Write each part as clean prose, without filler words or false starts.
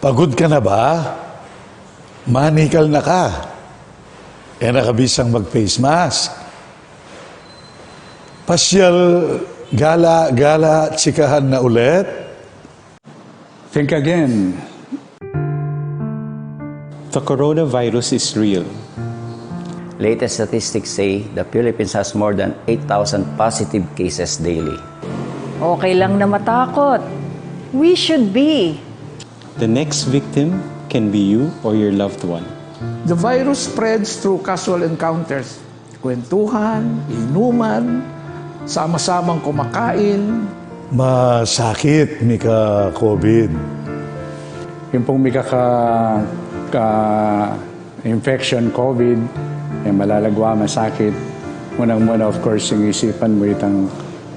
Pagod ka na ba? Manikal na ka. Nakabisang mag-face mask. Pasyal, gala, tsikahan na ulit. Think again. The coronavirus is real. Latest statistics say the Philippines has more than 8,000 positive cases daily. Okay lang na matakot. We should be. The next victim can be you or your loved one. The virus spreads through casual encounters. Kwentuhan, inuman, sama-samang kumakain. Masakit, Mika, COVID. Yung pong may infection, COVID, malalagwa, masakit. Unang-muna, of course, yung isipan mo itang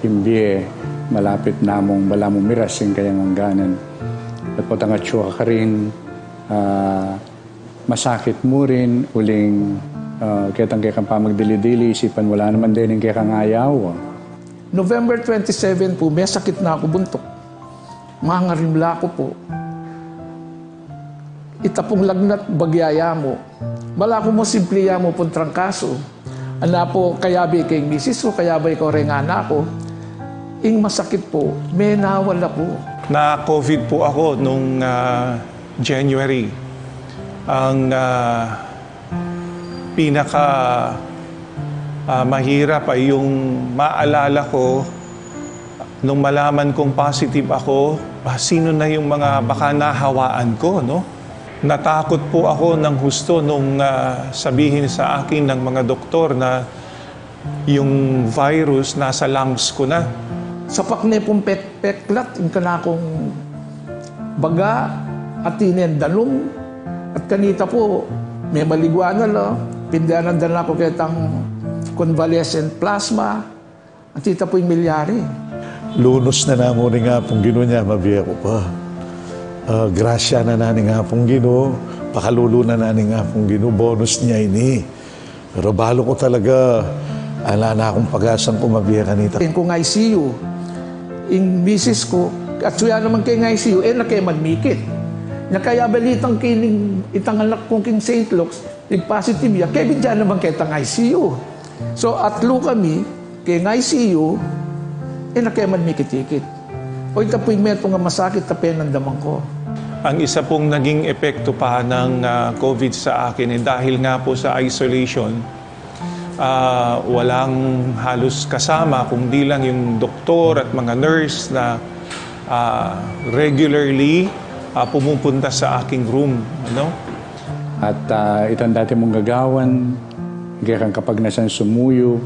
imbiye, malapit na mong bala mong miras yung kayang hangganan. At po tangatsyo ka rin, masakit mo rin, uling kitang kayang pamagdili-dili, isipan wala naman din yung kayang ayaw. November 27 po, may sakit na ako buntok. Mangarimla ko po. Itapong lagnat bagyaya mo. Bala ko mo simpliya mo pong trangkaso. Ana po, kaya ba kay misis ko, kaya ba ikaw rin anak ko. Ing masakit po, may nawala po. Na-COVID po ako nung January. Ang pinaka mahirap ay yung maalala ko nung malaman kong positive ako, sino na yung mga baka nahawaan ko, no? Natakot po ako ng husto nung sabihin sa akin ng mga doktor na yung virus nasa lungs ko na. Sa pakne pong peklat, yung kanakong baga at tinendanong at kanita po, may maligwana la, pindanan na ako kitang convalescent plasma at tita po yung milyari. Lunos na namuni nga pong gino niya, mabiya ko pa. Grasya na nani nga pong gino, pakalulo na nani nga pong gino, bonus niya ini. Pero balo ko talaga, ala na akong pag-asang kumabiya kanita. Kung ICU, yung misis ko, at suya naman kay ICU, na kayo magmikit. Nya kaya balitang kining itang anak kong king St. Luke's, positive ya, kaya bidyan naman kay itang ICU. So atlo kami, kay ICU, na kayo magmikit-ikit. O ito po yung meto nga masakit na penandaman ko. Ang isa pong naging epekto pa ng COVID sa akin dahil nga po sa isolation, walang halos kasama kundi lang yung doktor at mga nurse na regularly pumupunta sa aking room. Ano? At itong dati mong gagawan, kaya kapag nasan sumuyo,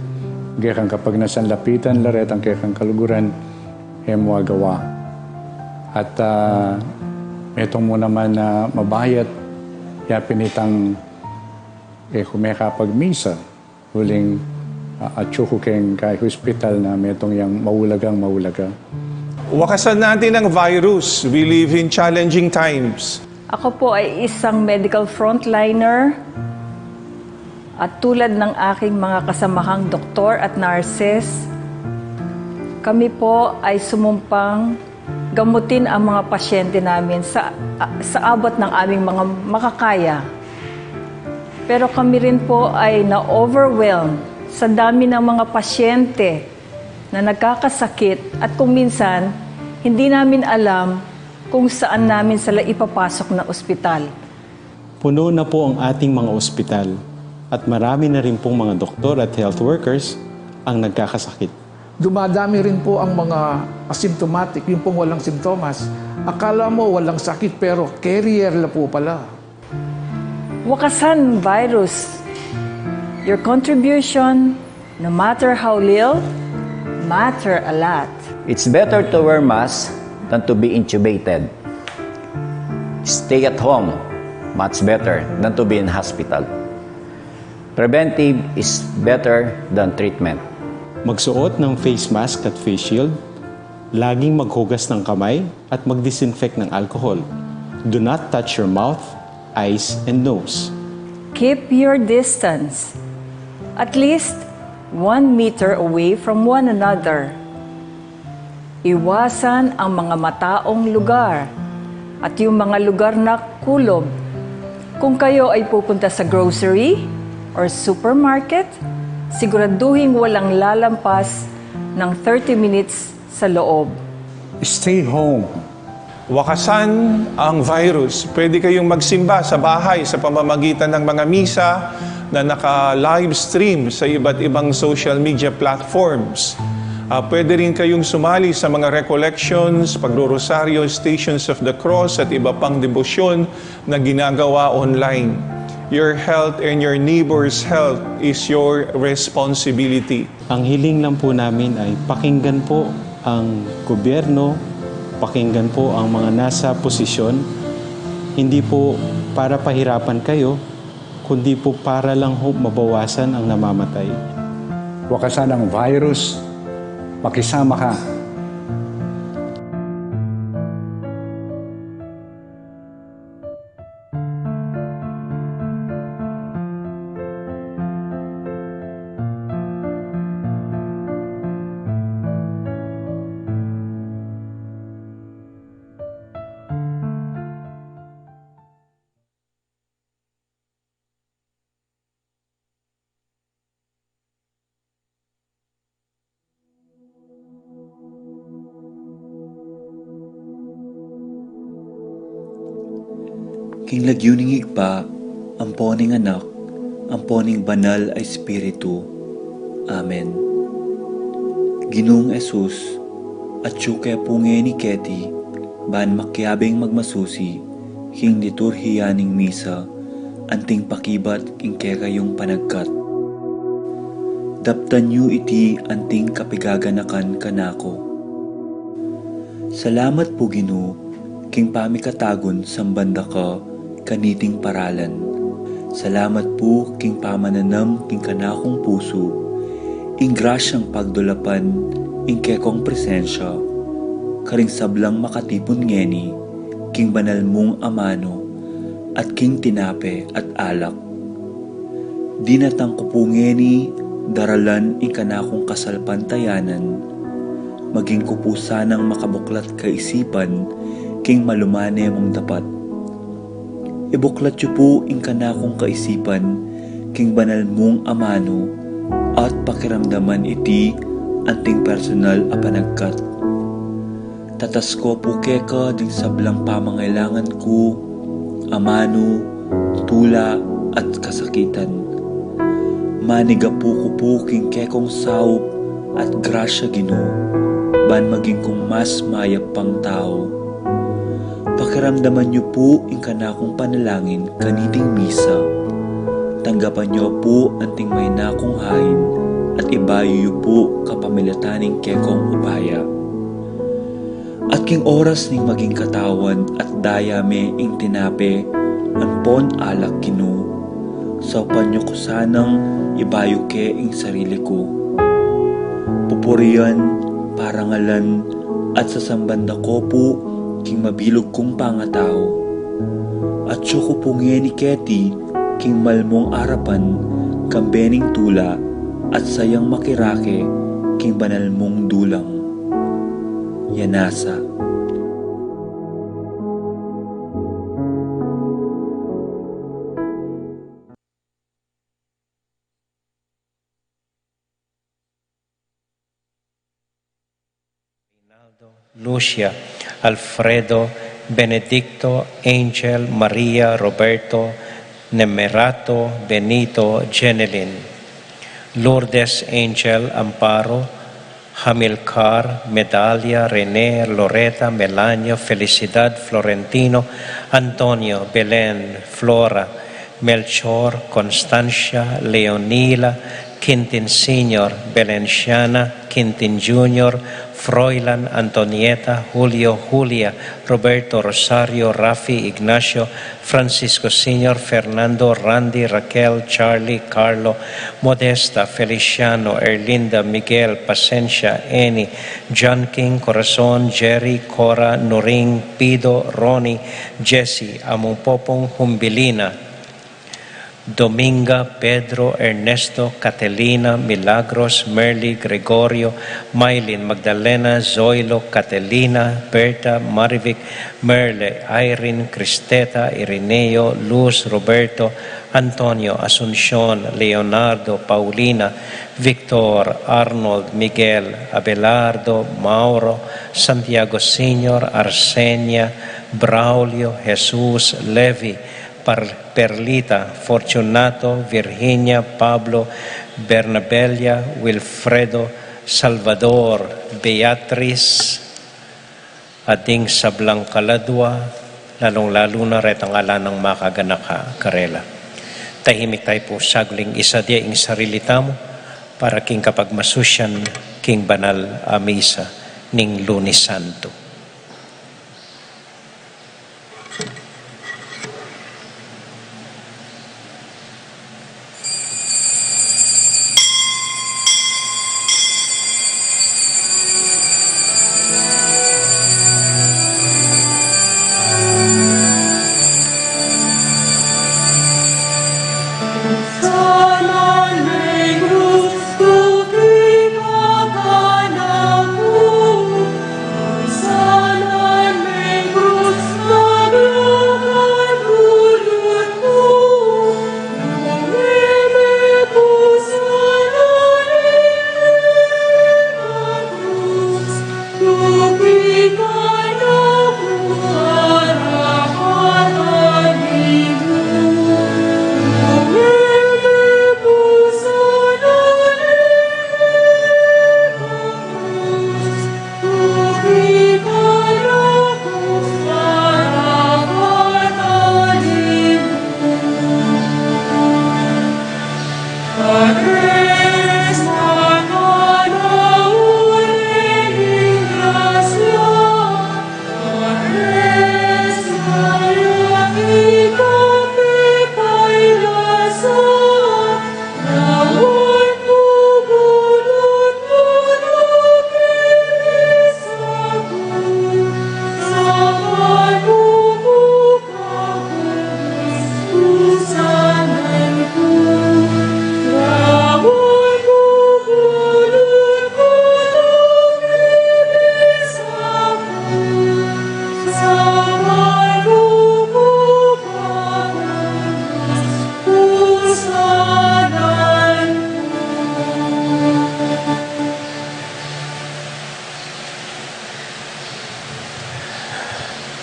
kaya kapag nasan lapitan, laret ang kaya kaluguran, mo agawa. At itong mo naman na mabayat, yapin itang kumeka pagmisa, huling atsuko keng kay hospital na metong yang maulagang. Wakasan natin ang virus. We live in challenging times. Ako po ay isang medical frontliner at tulad ng aking mga kasamahang doktor at nurses, kami po ay sumumpang gamutin ang mga pasyente namin sa abot ng aming mga makakaya. Pero kami rin po ay na-overwhelm sa dami ng mga pasyente na nagkakasakit at kung minsan, hindi namin alam kung saan namin sila ipapasok na ospital. Puno na po ang ating mga ospital at marami na rin pong mga doktor at health workers ang nagkakasakit. Dumadami rin po ang mga asymptomatic, yung pong walang simptomas. Akala mo walang sakit pero carrier la po pala. Wakasan virus. Your contribution, no matter how little, matter a lot. It's better to wear mask than to be intubated. Stay at home, much better than to be in hospital. Preventive is better than treatment. Magsuot ng face mask at face shield, laging maghugas ng kamay at mag-disinfect ng alcohol. Do not touch your mouth, eyes, and nose. Keep your distance, at least 1 meter away from one another. Iwasan ang mga mataong lugar at yung mga lugar na kulob. Kung kayo ay pupunta sa grocery or supermarket, siguraduhin walang lalampas ng 30 minutes sa loob. Stay home. Wakasan ang virus. Pwede kayong magsimba sa bahay sa pamamagitan ng mga misa na naka-live stream sa iba't ibang social media platforms. Pwede rin kayong sumali sa mga recollections, pagrorosaryo, Stations of the Cross at iba pang debosyon na ginagawa online. Your health and your neighbor's health is your responsibility. Ang hiling lang po namin ay pakinggan po ang gobyerno, pakinggan po ang mga nasa posisyon, hindi po para pahirapan kayo, kundi po para lang ho mabawasan ang namamatay. Wakasan ang virus. Makisama ka. King lagyuning igpa, amponing anak, amponing banal ay Espiritu. Amen. Ginoong Esus, at syuke punge ni Keti, ban makyabing magmasusi, king liturhiyaning misa, anting pakibat king kekayong panagkat. Daptan yu iti anting kapigaganakan kanako. Salamat po Ginoo, king pamikatagon sambanda ka, kaniting paralan. Salamat po king pamananam king kanakong puso, ing grasyang pagdulapan, ing kekong presensya, karing sablang makatipon ngeni, king banal mong amano, at king tinape at alak. Dinatang ko po ngeni, daralan ing kanakong kasalpantayanan, maging ko po sanang makabuklat kaisipan, king malumane mong dapat. Ibuklat yu po ing kanakong kaisipan, king banal mong amano, at pakiramdaman iti anting personal a panagkat. Tatas ko po keka ding sablang pamangailangan ko, amano, tula at kasakitan. Maniga po ko po king kekong saup at grasya Ginoo, ban maging kong mas mayap pang tao. Pakiramdaman niyo po ing kanakong panalangin kaniting misa. Tanggapan niyo po anting may nakong hain at ibayo niyo po kapamilataning kekong upaya. At king oras ning maging katawan at dayame ing tinape, anpon alak Ginoo. Saupan niyo ko sanang ibayo ke ing sarili ko. Pupurian, parangalan, at sasambanda ko po king mabilog kong pangatao. At syuko pungi ni Keti, king malmong arapan, kambening tula, at sayang makirake, king banal mong dulang. Yanasa. Lucia, Alfredo, Benedicto, Angel, Maria, Roberto, Nemerato, Benito, Jenelyn, Lourdes, Angel, Amparo, Hamilcar, Medalia, René, Loreta, Melanio, Felicidad, Florentino, Antonio, Belen, Flora, Melchor, Constancia, Leonila, Quintin Senior, Belenciana, Quintin Junior, Froilan, Antonieta, Julio, Julia, Roberto, Rosario, Rafi, Ignacio, Francisco Senior, Fernando, Randy, Raquel, Charlie, Carlo, Modesta, Feliciano, Erlinda, Miguel, Pasencia, Eni, John King, Corazon, Jerry, Cora, Noring, Pido, Ronnie, Jesse, among popong Humbilina, Dominga, Pedro, Ernesto, Catelina, Milagros, Merly, Gregorio, Maylin, Magdalena, Zoilo, Catelina, Berta, Marivic, Merle, Irene, Cristeta, Ireneo, Luz, Roberto, Antonio, Asuncion, Leonardo, Paulina, Victor, Arnold, Miguel, Abelardo, Mauro, Santiago Senior, Arsenia, Braulio, Jesus, Levi, Perlita, Fortunato, Virginia, Pablo, Bernabella, Wilfredo, Salvador, Beatriz, ading sablang kaladwa, lalong-lalo na retang ala ng makaganaka karela. Tahimik tayo po sagling isa dia ing sarili tamo para king kapag masusyan king banal a misa ning Lunes Santo.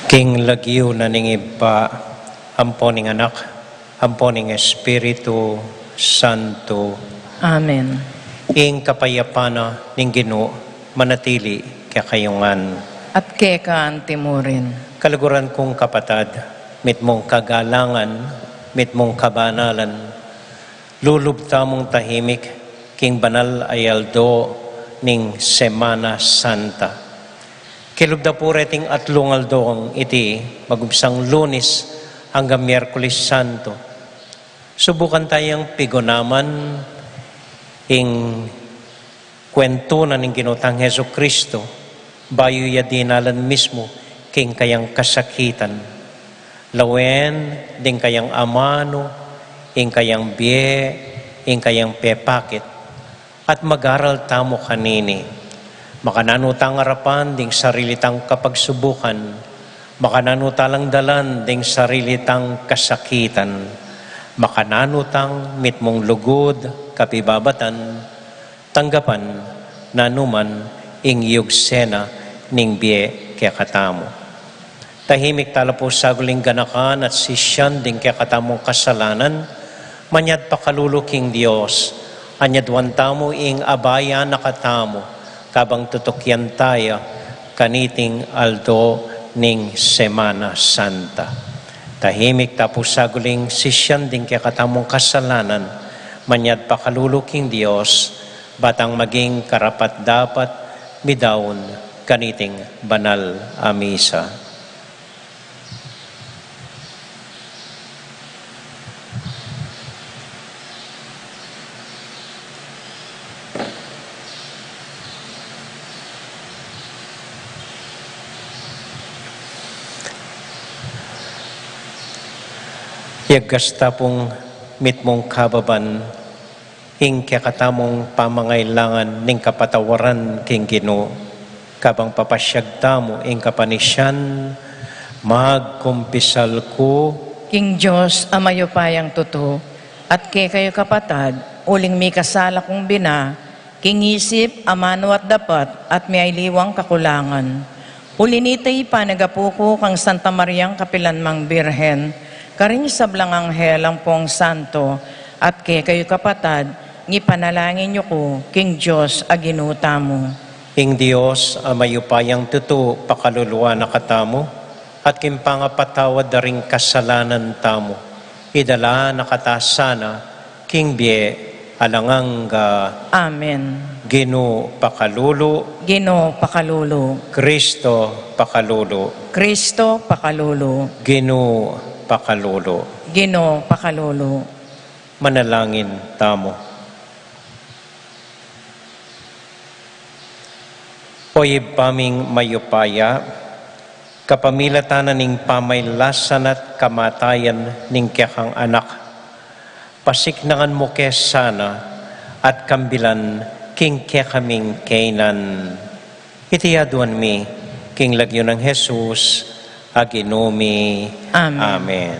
King lagyo na ningib pa amponing anak, amponing Espiritu Santo. Amen. Ing kapayapana ning Ginoo manatili kaya kayungan. At kekaan timurin. Kalaguran kong kapatad, mit mong kagalangan, mit mong kabanalan, lulubta mong tahimik, king banal ayaldo ning Semana Santa. Kilubda po reting atlungal doong iti, magumsang Lunes hanggang Miyerkules Santo. Subukan tayong pigonaman ing kwento na ning ginutang Heso Kristo, bayo ya dinalan mismo, king kayang kasakitan. Lawen, ding kayang amano, ing kayang biye, ing kayang pepakit, at mag-aral tamo kanini. Makananutang arapan ding sarilitang kapagsubukan, makananutalang dalan ding sarilitang kasakitan, makananutang mitmong lugod, kapibabatan, tanggapan, nanuman, ing yugsena, ning biye kaya katamo. Tahimik tala po saguling ganakan at sisyan ding kaya katamong kasalanan, manyad pakaluluking Diyos, anyadwan tamo ing abaya nakatamo, kabang tutukyan tayo kaniting aldo ning Semana Santa. Tahimik tapos saguling sisyan din kaya katamong kasalanan, manyad pakaluluking Diyos, batang maging karapat dapat midaon kaniting banal a misa. Yagasta pong mit mong kababan, ing kakatamong pamangailangan ning kapatawaran king Ginoo, kabang papasyag tamo ing kapanisyan, magkumpisal ko, King Diyos, amayo payang totoo, at kay kayo kapatad, uling may kasala kong bina, king isip, amano at dapat, at may liwang kakulangan. Ulinitay pa nagapuko kang Santa Mariang Kapilanmang Birhen, karing sablang anghel ang pong santo, at kay kayo kapatad, ngipanalangin niyo ko, King Diyos, aginuta mo. ing Dios, amayo payang tuto, pakaluluwa na katamo, at kimpangapatawad na ring kasalanan tamo. Idala na katasana, king bie, alanganga, Amen. Ginoo pakalulu, Ginoo pakalulu, Kristo pakalulu, Kristo pakalulu, Ginoo pakalulu. Ginoo pakalulu. Manalangin tamo. Oy paming mayupaya, kapamilatanan ning pamaylasan at kamatayan ning kekang anak, pasiknangan mo kesana at kambilan king kekaming kainan. Itiyaduan mi, king lagyo ng Jesus, aginumi. Amen. Amen.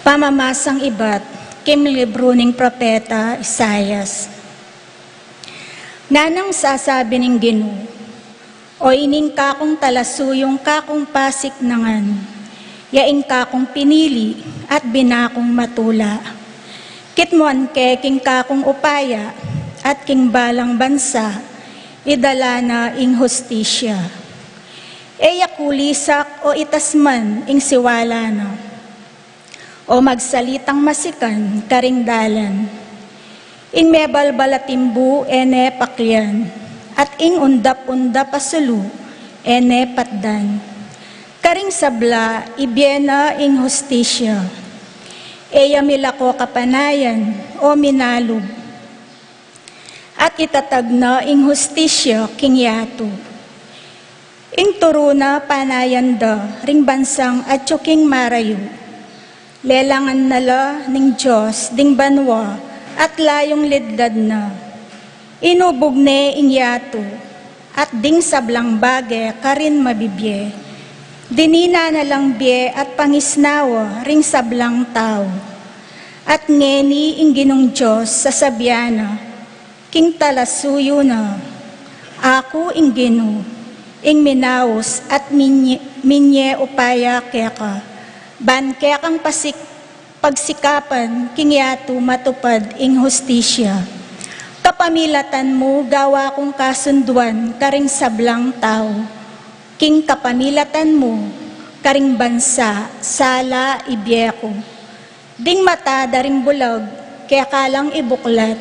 Pamamasang iba't kim libro ng propeta Isayas. Nanang sasabi ng Ginoo, o ining kakong talasuyong kakong pasik nangan, yaing kakong pinili at binakong matula. Kitmuan ke king kakong upaya at king balang bansa, idala na ing hustisya. Eya kulisak o itasman ing siwala na, o magsalitang masikan karing dalan. Ing mebalbalatimbu ene pakyan, at ing undap-undap asulu ene patdan. Karing sabla ibyena ing hustisya, eya milako kapanayan o minalub. At itatag na ing hustisya king yato. Ing turuna panayan da ring bansang at king marayo. Lelangan nala ning Diyos ding banwa at layong lidlad na. Inubog ne ing yato at ding sablang bage karin mabibye. Dinina na lang bye at pangisnawa ring sablang tao. At ngeni ing ginong Diyos sa sabyana, king talasuyo na. Ako ing Ginoo, ing minaos at minye upaya keka. Ban kaya kang pagsikapan, king yato matupad ing hustisya. Kapamilatan mo, gawa kong kasunduan, karing sablang tao. King kapamilatan mo, karing bansa, sala, ibyeko. Ding mata, daring bulag, kaya kalang ibuklat,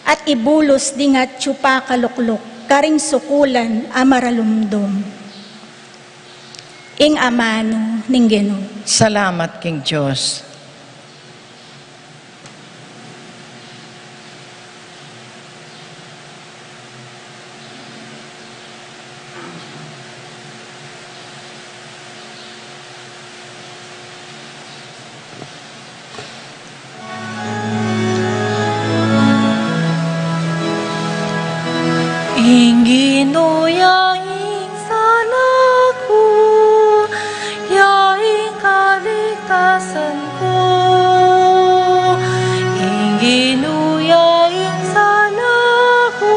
at ibulos ding at tsupa kaluklok, karing sukulan, amaralumdom. Ing amano ning Ginoo. Salamat, King Diyos. Ing Ginoo yaing sanaku, yaing kaligtasan ko. Ing Ginoo yaing sanaku,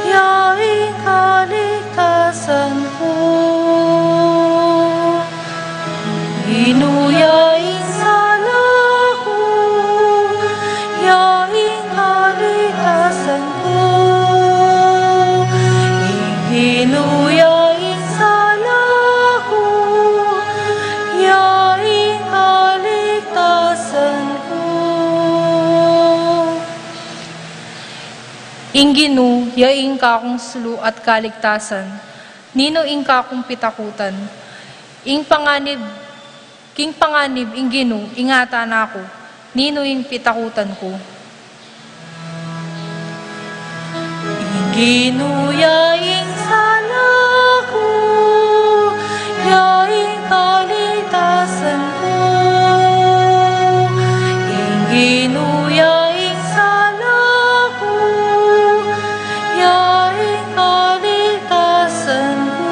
yaing kaligtasan ko. Ginoo yaing sanaku, yaing kaligtasan ko. Hinuyain sana ko, yaing kaligtasan ko. Ing Ginoo, yaing kakong sulu at kaligtasan, nino ing kakong pitakutan. Ing panganib King panganib, ing Ginoo, ingata na ako. Nino ing pitakutan ko. Ing Ginoo, yaing sana ko, yaing kaligtasan ko. Ing Ginoo, yaing sana ko, yaing kaligtasan ko.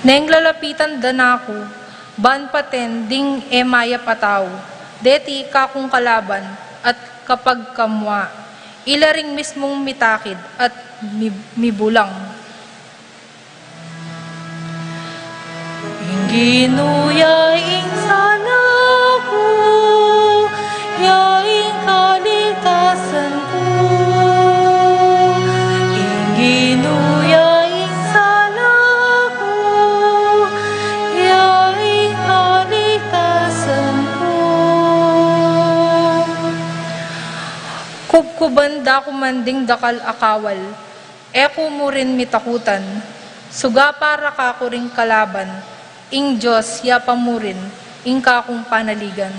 Neng lalapitan dan ako, ban paten ding emaya pataw, deti kakong kalaban, at kapag kamwa, ilaring mismong mitakid at mibulang. Ing Ginoo, yaing sana ko, yaing kaligtasan ko. Ing Ginoo, yaing sana ko, yaing kaligtasan ko. Kubkubanda kumanding dakal akawal, eko mo rin mitakutan, suga para kako ring kalaban, ing Diyos yapa mo rin, ing kakong panaligan.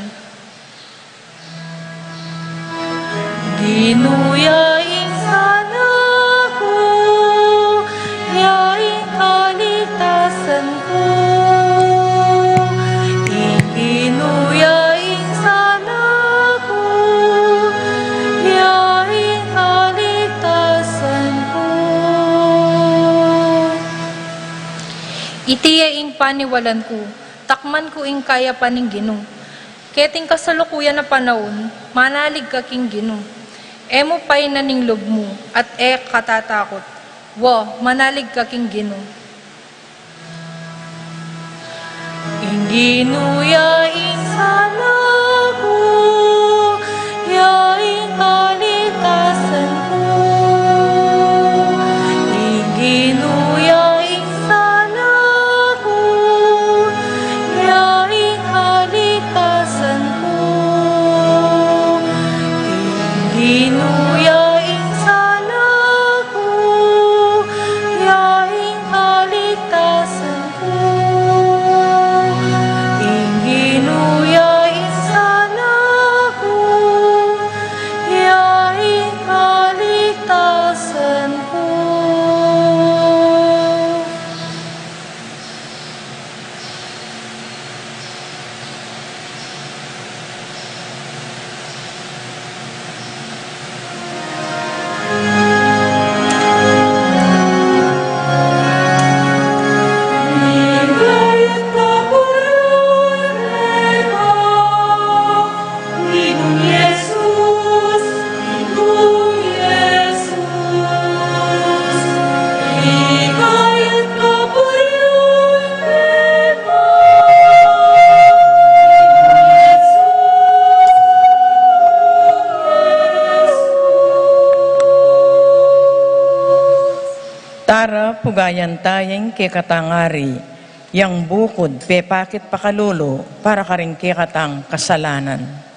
Ginoo, yaing sana ko, yaing kaligtasan ko. Ing Ginoo, yaing sana ko, yaing kaligtasan ko. Itiya ing paniwalan ko, takman ko ing kaya paning Ginoo. Keting kasalukuyan na panahon, manalig ka king Ginoo. Emo pa'y naning lob mo, at katatakot. Wo, manalig ka king Ginoo. Ing Ginoo, yaing sana ko, yaing kaligtasan ko. Ing Ginoo, yaing sana ko, yaing kaligtasan ko. Ginoo, yaing sana ko, yaing kaligtasan ko. Ing Ginoo, yaing sana ko, yaing kaligtasan ko. Tara, pugayan tayeng kekatangari, yang bukod pepakit pakalulu, para karing kekatang kasalanan.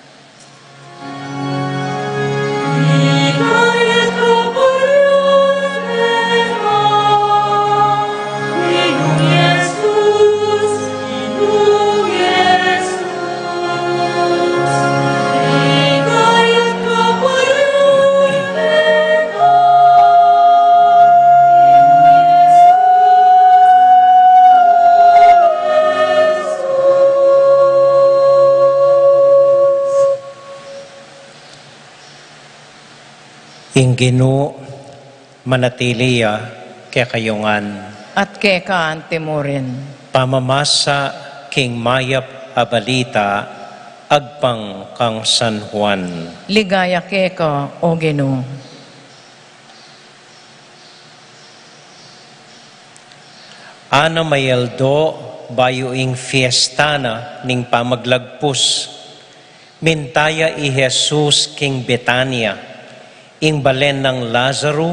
Ing Ginoo, manatiliya kekayungan. At kekaan timurin. Pamamasa king mayap abalita, agpang kang San Juan. Ligaya keka, o Ginoo. Ana mayaldo bayo ing fiestana ning pamaglagpus. Mintaya i Jesus king Betania, ing balen ng Lazaro,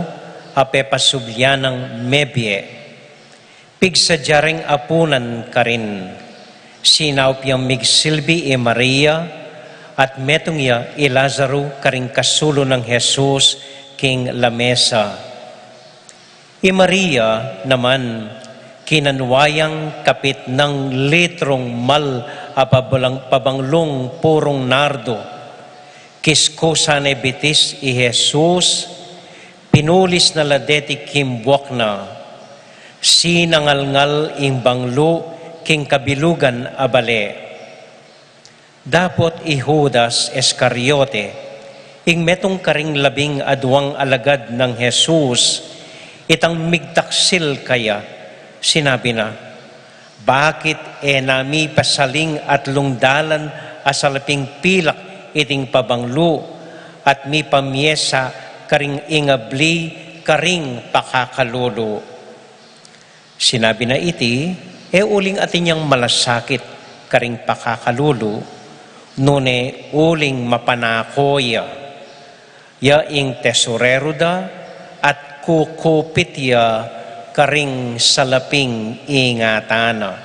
apepasubya ng Mebye. Pigsadyaring apunan ka rin, sinaupyang migsilbi e Maria, at metongya e Lazaro karing kasulo ng Jesus king Lamesa. E Maria naman, kinanwayang kapit ng litrong mal pabanglong purong nardo, kiskusane bitis i Jesus, pinulis na ladeti kimbuak na, sinangalngal ing banglo king kabilugan abale. Dapot i Judas Iscariote, ing metong karing labing adwang alagad ng Jesus, itang migtaksil kaya, sinabi na, bakit nami pasaling at lungdalan asalaping pilak iting pabanglo at mi pamyesa karing ingabli karing pakakalulu. Sinabi na iti, uling atin niyang malasakit karing pakakalulu, nune uling mapanakoya, ya ing tesorero da at kukupit ya karing salaping ingatana.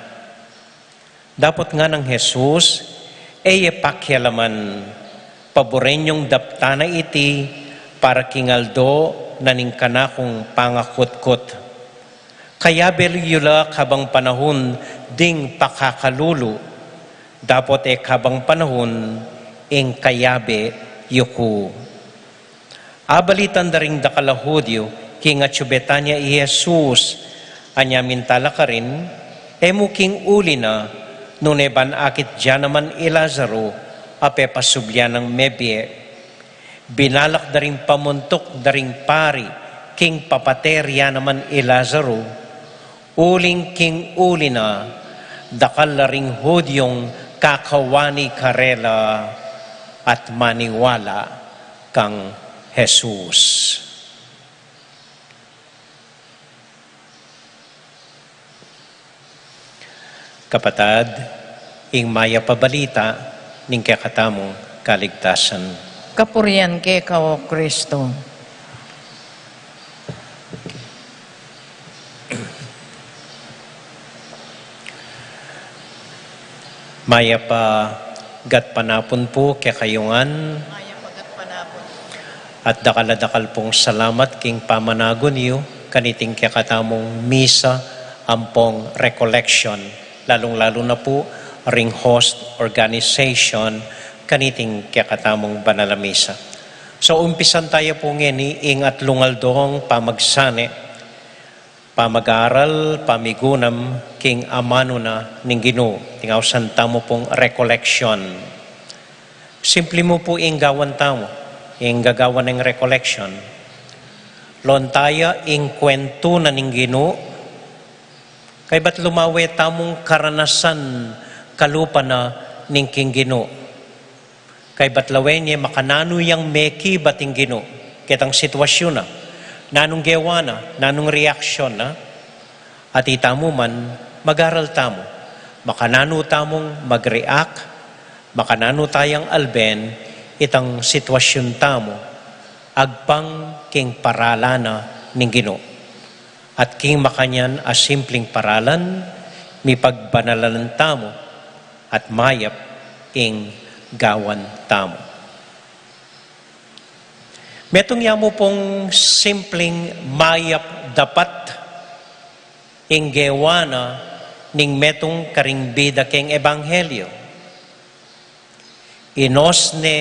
Dapat nga ng Jesus, pakialaman, paborenyong daptana iti, para kingaldo naning kanakong pangakutkot. Kaya belyula kabang panahon ding pakakalulu, dapat kabang panahon ing kayabe yuku. Abalitan da ring dakalahudyo, king atsubetanya i Jesus, anyamin tala ka rin, muking uli na, nuneban akit dyan naman i Lazaro, ape pasubyan ng mebye, binalak da ring pamuntok da ring pari, king papaterya naman i Lazaro, uling king uli na, dakal la ring hudyong kakawani karela at maniwala kang Jesus. Kapatad, ing maya pabalita ning kakatamong kaligtasan. Kapurian ke kao Kristo. Maya pa gat panapon po kaya kayungan. At dakal pong salamat king pamanagon niyo kaniting kakatamong misa ampong recollection. Lalong-lalo na po ring host organization kaniting kakatamong banalamisa. So umpisan tayo po ngeni ing at lungaldong pamagsane, pamag-aral, pamigunam, king amano na ning Ginoo. Tingaw santa mo pong recollection. Simple mo po ing gawan tamo, ing gagawan ng recollection. Lontaya ing kwento na ning Ginoo, kay ba't lumawe tamong karanasan kalupa na ning king Ginoo. Kay ba't lawe niya makanano yang meki bating Ginoo. Kitang sitwasyon na, nanong gewa na, nanong reaksyon na, at itamo man, mag-aral tamo. Makanano tamong mag-react, makanano tayang alben, itang sitwasyon tamo, agpang king paralana ning Ginoo. At king makanyan a simpleng paralan, mi pagbanalan tamo, at mayap ing gawan tamo. Metong yamo pong simpleng mayap dapat ing gewana ning metong karingbida king ebanghelyo. Inosne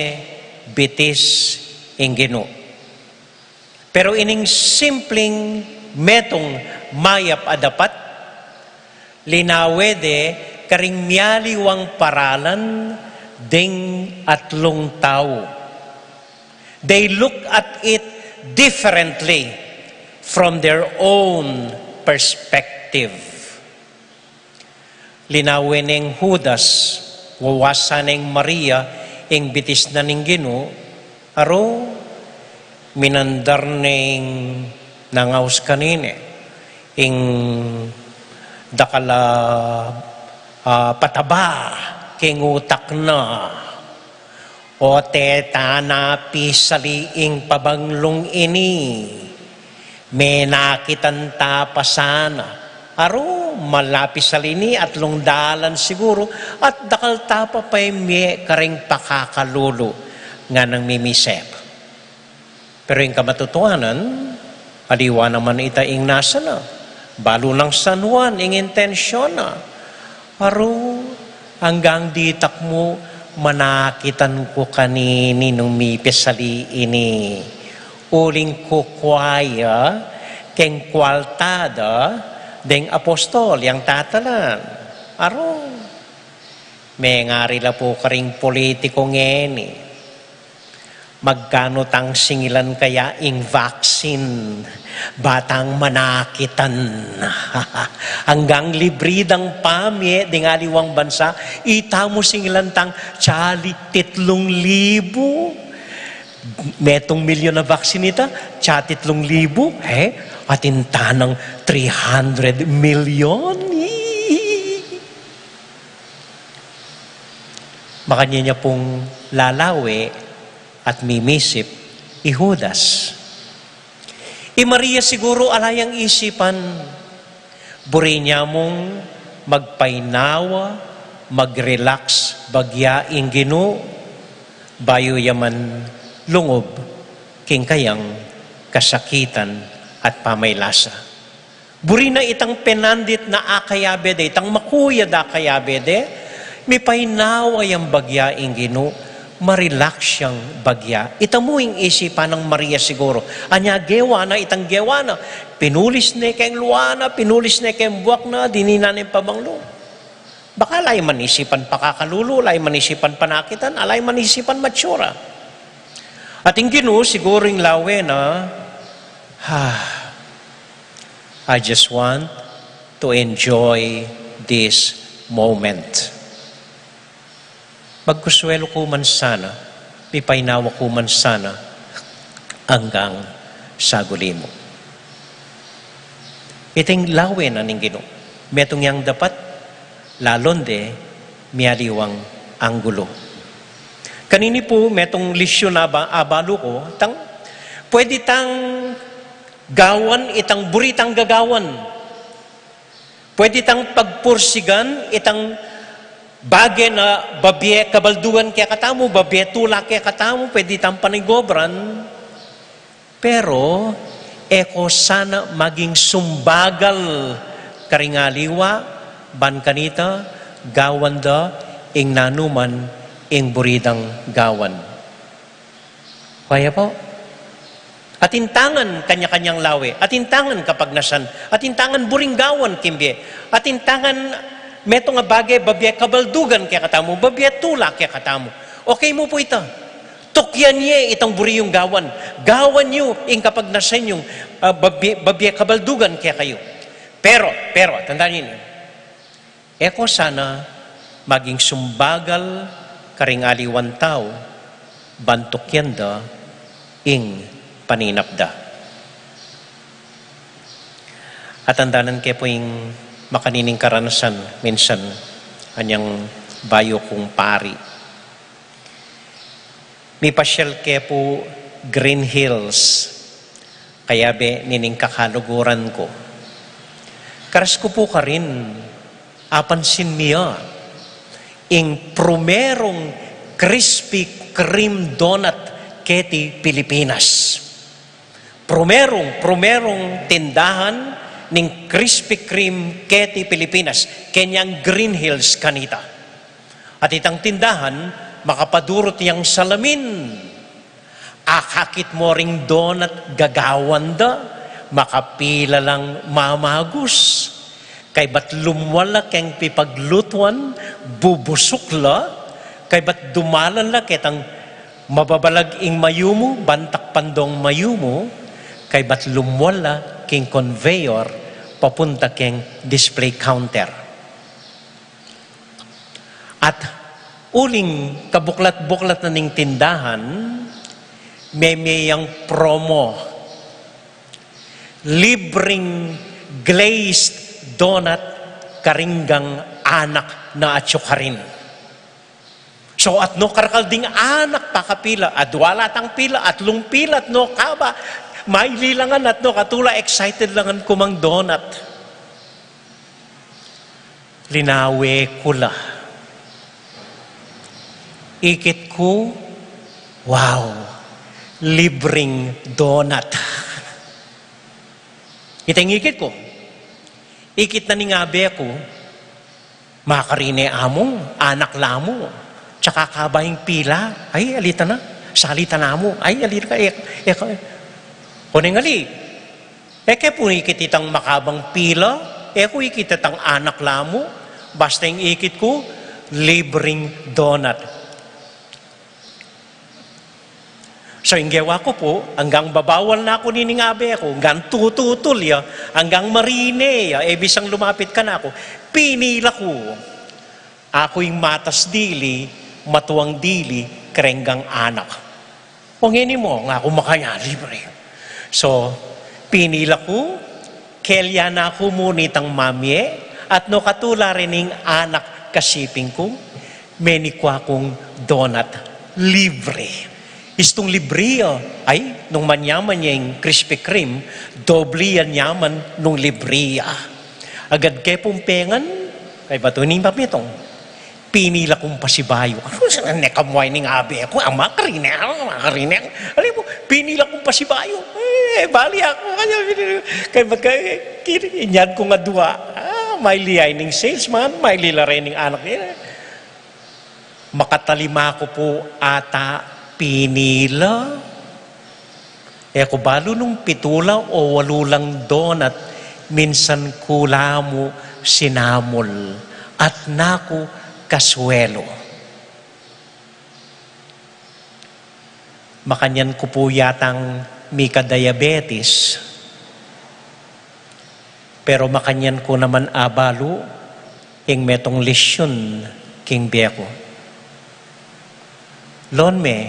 bitis ing Ginoo. Pero ining simpleng metong mayap adapat, linawede karing miyaliwang paralan ding atlong tao. They look at it differently from their own perspective. Linawin ng Judas, wawasan ng Maria, ing bitis na ning Ginoo, aro minandar ng nangaus kanine, ing dakala pataba, king utak na, o tetana pisali ing pabanglong ini, may nakitan tapasana, aro malapis salini at lungdalan siguro, at dakal tapa pa'y may karing pakakalulu nga nang mimisep. Pero yung kamatutuanan, aliwa naman ita ing nasa na, Balo ng San Juan, ing intensyon na. Aro, hanggang ditak mo, manakitan ko kanini nung mipesali ini. Uling ko kwaya, keng kwaltada, deng apostol, yang tatalan. Aro, may ngarila po karing politiko ngeni. Magkano tang singilan kaya ing vaccine, batang manakitan. Hanggang libridang pamye, dingaliwang bansa, itamo singilan tang tsali 3,000. Metong milyon na vaccine ita, tsa 3,000, atin tanang 300 milyon. Makanya niya pong lalawi at mimisip, Judas. Maria siguro alayang isipan, buri niya mong magpainawa, mag-relax, bagya ingino, bayo yaman lungob, king kayang kasakitan at pamaylasa. Buri na itang penandit na akayabede, itang makuya da akayabede, may painawa yung bagya ingino, ma-relax siyang bagya. Itamuing isipan ng Maria siguro. Anya gewa na, itang gewa na. Pinulis na kayong luwana, pinulis na kayong buwak na, dinina na yung pabanglo. Baka alay manisipan pakakalulo, alay manisipan panakitan, alay manisipan matsura. At yung gino, siguro yung lawe na, I just want to enjoy this moment. Magkuswelo ko man sana, pipainawa ko man sana, hanggang sa guli mo. Iting lawe na ning Ginoo. Metong yang dapat, lalonde, miyaliwang anggulo. Kanini po, metong lisyon na abalo ko, pwede tang gawan, itang buritang gagawan. Pwede tang pagpursigan, itang bagay na babye kabaldugan kaya katamu, babye tula kaya katamu, pwede tang panigobran. Pero, eko sana maging sumbagal karingaliwa, ban kanita, gawan da, ing nanuman, ing buridang gawan. Kaya po? Atintangan kanya-kanyang lawe, atintangan kapag nasan, atintangan buring gawan kimbye, atintangan meto nga bagay, babye kabaldugan kaya katamu, babye tula kaya katamu. Okay mo po ito. Tukyan niya itang buri yung gawan. Gawan niyo ing kapag nasan yung babye kabaldugan kaya kayo. Pero, tandaan niyo, eko sana maging sumbagal karing aliwan tao, bantukyan da, ing paninapda. At tandaanan kayo po yung makanining karanasan, minsan, anyang bayo kong pari. May pasyal ke po Green Hills, kaya be nining kakaluguran ko. Karas ko po ka rin, apansin niya, ing primerong crispy cream donut keti Pilipinas. Primerong tindahan ning Krispy Kreme keti Pilipinas, kenyang Green Hills kanita. At itang tindahan, makapadurot yang salamin. Akakit mo ring donut gagawan da, makapila lang mamagus. Kay bat lumwala keng pipaglutuan, bubusukla, kay bat dumalan la ketang mababalag ing mayumo, bantak pandong mayumo, kay bat lumwala king conveyor, papunta keng display counter. At uling kabuklat-buklat na ning tindahan, may promo. Libreng glazed donut karinggang anak na atsukarin. So at no karakalding anak pakapila, adwala tang pila, at lungpila, at no kaba, maililangan at no katula excited langan kumang donut. Linawe kula. Ikit ko, wow, libreng donut. Itang ikit ko. Ikit na ni ngabe ko, makarine among, anak lamo, tsaka kabayang pila, ay alita na, salita na mo, ay alita ka, kuning ali, eke po ikit itang makabang pila, eko ikit itang anak lamo, basta yung ikit ko, libreng donut. So, yung gawa ko po, hanggang babawal na ako niningabe ako, hanggang tututol ya, hanggang marine ya, bisang lumapit ka na ako, pinila ko. Ako yung matas dili, matuwang dili, kerenggang anak. O ngini mo, nga ako makanya, libre. So, pinila ko, kelya na ako munitang mamye, at no katula rin ng anak kasiping ko, menikwa kong donut, libre. Istong libriya ay nung manyaman niya yung Krispy Kreme, doble yan yaman nung libriya. Agad kay pumpengan, kay batunin pa mitong, pinila kong pasibayo. Ano sa nekamway ning abe ako, ang makarine. Alam mo, pinila kong pasibayo. Bali ako. Kaya inyan ko nga dua. May liyay ning salesman, may lilare ning anak niya. Makatalima ko po ata pinila. Eko balo nung pitula o walulang donut, minsan kula mo sinamol at naku kaswelo. Makanyan ko po yatang mika diabetes, pero makanyan ko naman abalo ing metong lesyon king beko. Lon me,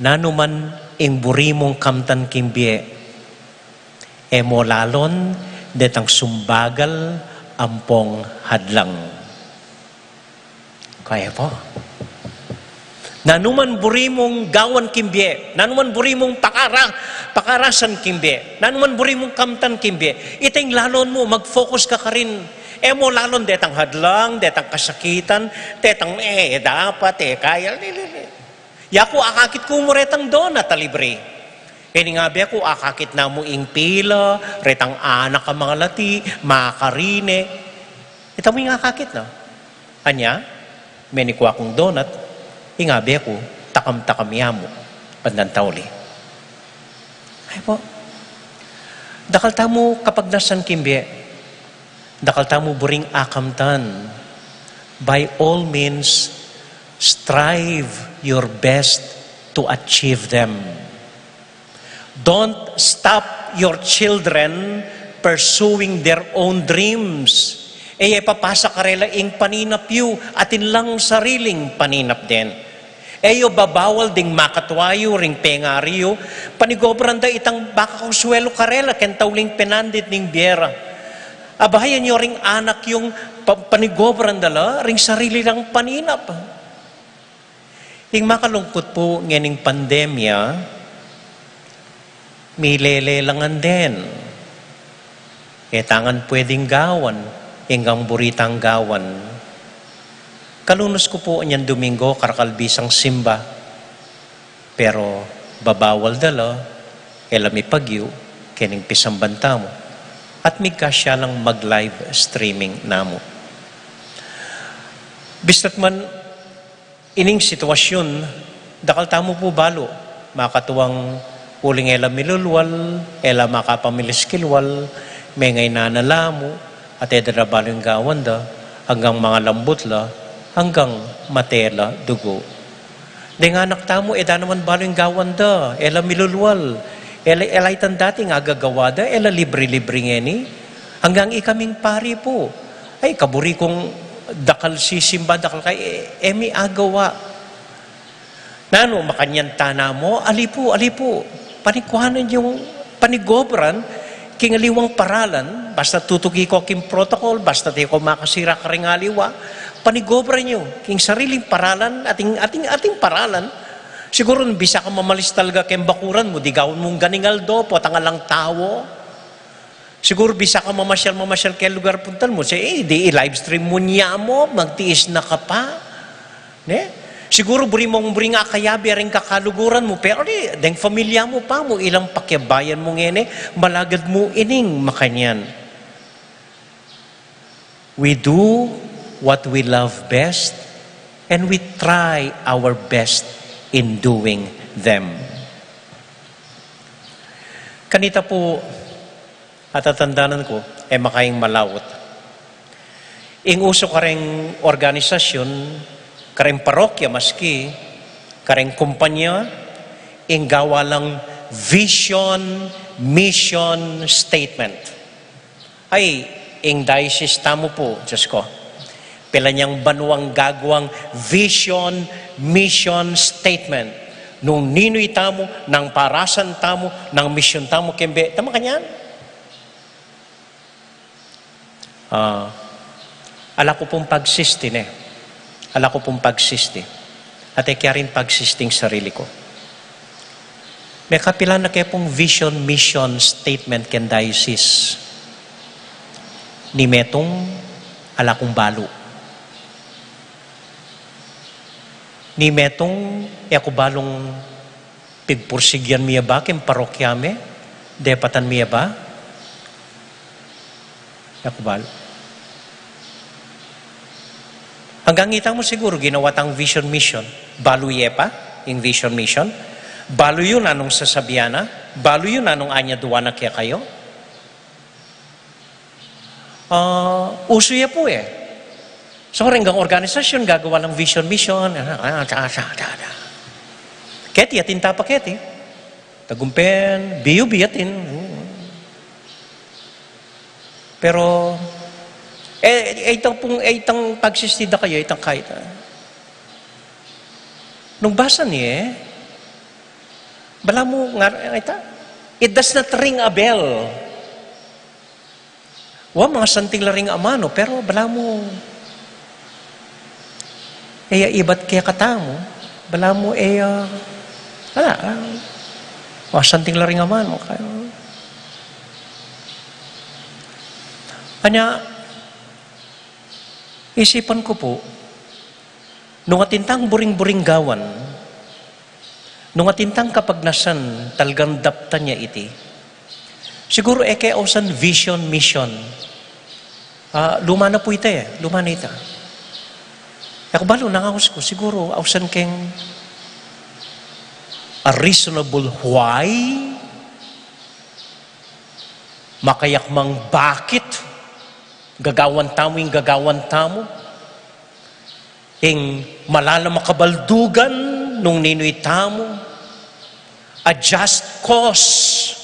nanuman ing burimong kamtan kimbie, emo lalon detang sumbagal ampong hadlang. Kaya po. Nanuman burimong gawan kimbie, nanuman burimong pakarasan kimbie, nanuman burimong kamtan kimbie, iting lalon mo, mag-focus ka rin. Emo lalon detang hadlang, detang kasakitan, detang dapat kaya. Yaku akakit ko mo retang donut libre. Kaya nga be ako akakit na mo ing pila, retang anak ka mga lati, makarine. Ito mo yung akakit na. Anya, may nikwa kong donut, ingabi ako, takam-takam yamo, pandantawli. Ay po, dakal tamo kapag nasan kimbe, dakal tamo buring akamtan, by all means, strive your best to achieve them. Don't stop your children pursuing their own dreams. Papasa karela ing paninap yu, atin lang sariling paninap din. Babawal ding makatwayo ring pengariyo, panigobranda itang baka kuswelo karela, kentawling penandit ning biera. Abahayan nyo ring anak yung panigobranda la, ring sarili lang paninap. Ing makalungkot po nganing pandemya, milelelangan din. Tangan pwedeng gawan, inggang buritang gawan. Kalunos ko po niyan Domingo, karakalbisang simba. Pero babawal dala, elami pagyo, kining pisang banta mo. At migka siya lang mag-live streaming namo. Bistat man, ining sitwasyon, dakal tamo po balo, makatuwang uling ela milulwal, ela makapamiliskilwal, may ngay nanalamo, at edarabalo yung gawanda, hanggang mga lambutla, hanggang matela, dugo. Di nga anak tamo, eda naman balo yung gawanda, ela milulwal, ela itan dati nga gagawada, ela libre-libre ngeni, hanggang ikaming pari po. Ay, kaburi kong dakal sisimba, dakal kay emi agawa. Nano, makanyan tana mo, alipo, panikuhanan yung panigobran, kingaliwang paralan, basta tutugi ko king protocol, basta di ko makasira ka rin aliwa, panigobran nyo, king sariling paralan, ating paralan, siguro bisa ka mamalis talaga king bakuran mo, di gawin mong ganingaldo, po tangalang tawo, siguro bisa ka mamasyal kaya lugar puntan mo. Say, di live stream mo niya mo, magtiis na ka pa. Siguro buri nga kayabi rin kakaluguran mo, pero deng familia mo pa mo, ilang pakyabayan mo ngene, malagad mo ining makanyan. We do what we love best, and we try our best in doing them. Kanita po, at tatandanan ko, makaing malawot. Ing uso kareng organisasyon, kareng parokya maski, kareng kumpanya, ing gawa lang vision, mission statement. Ay, ing diocese tamo po, Diyos ko, pila niyang banuang gagawang vision, mission statement. Nung ninoy tamo, nang parasan tamo, nang mission tamo, kembe, tama kanyan? Ala ko pong pagsisti ne. Ala ko pong pagsisti. At kaya rin pagsisting sarili ko. May kapila na kayo pong vision, mission, statement ken diocese. Ni metong ala kong balo. Ni metong ako balong pigpursigyan miya ba ken parokyame? Depatan miya ba? Ako balo. Hanggang itang mo siguro ginawa tang vision mission. Balo ye pa, yung vision mission. Balo yun anong sasabihan na. Balo yun anong anya duwa na kaya kayo. Uso ye po eh. So hanggang organisasyon gagawa ng vision mission. Keti atin tapa keti. Tagumpen, biyo biyatin. Pero itang pagsistida kayo, itang kahit. Nung basa niya, bala mo nga, it does not ring a bell. Mga santing laring amano, pero bala mo, iba't kaya katamo, bala mo, mga santing laring amano, Kanya, isipan ko po, nung atintang buring-buring gawan, nung atintang kapagnasan, talgang dapta niya iti, siguro kaya ausan vision, mission. Luma na po ito luma na ito. Ako balo, nangawas ko, siguro ausan keng a reasonable why, makayak mang bakit, gagawan tamo yung gagawan tamo. Ing malala makabaldugan nung ninoy tamo. A just cause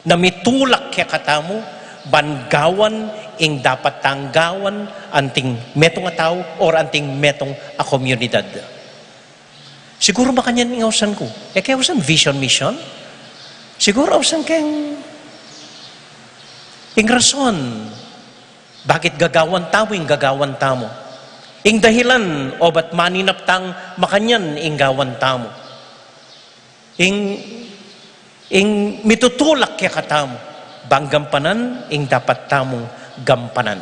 na mitulak kaya katamo. Bangawan ing dapat tanggawan anting metong a tao or anting metong a komunidad. Siguro makanyan ng ausan ko. Kaya ausan vision mission. Siguro ausan keng ing rason. Bakit gagawan tamo ing gagawan tamo? Ing dahilan o ba't maninaptang makanyan ing gawan tamo? Ing mitutulak kaya katamo. Bang gampanan ing dapat tamong gampanan.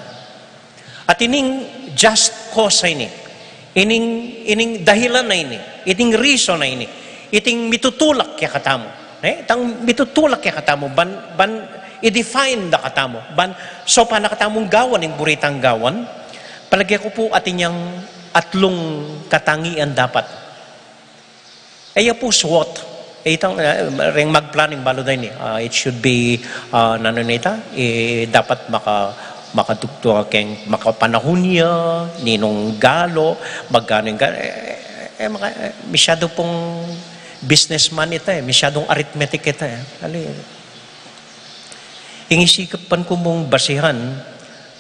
At ining just cause ini. Ining dahilan na ini. Ining reason na ini. Iting mitutulak kaya katamo. Itang mitutulak kaya katamo. I-define na katamo. So, panakatamong gawan, yung buritang gawan, palagay ko po atin yung atlong katangian dapat. Ay po SWOT. Itang ring mag-planning balo din it should be dapat makadukto keng makapanahon niya, ninong galo, magganing masyado pong businessman ito masyadong arithmetic ito Ingisikapan ko mong basihan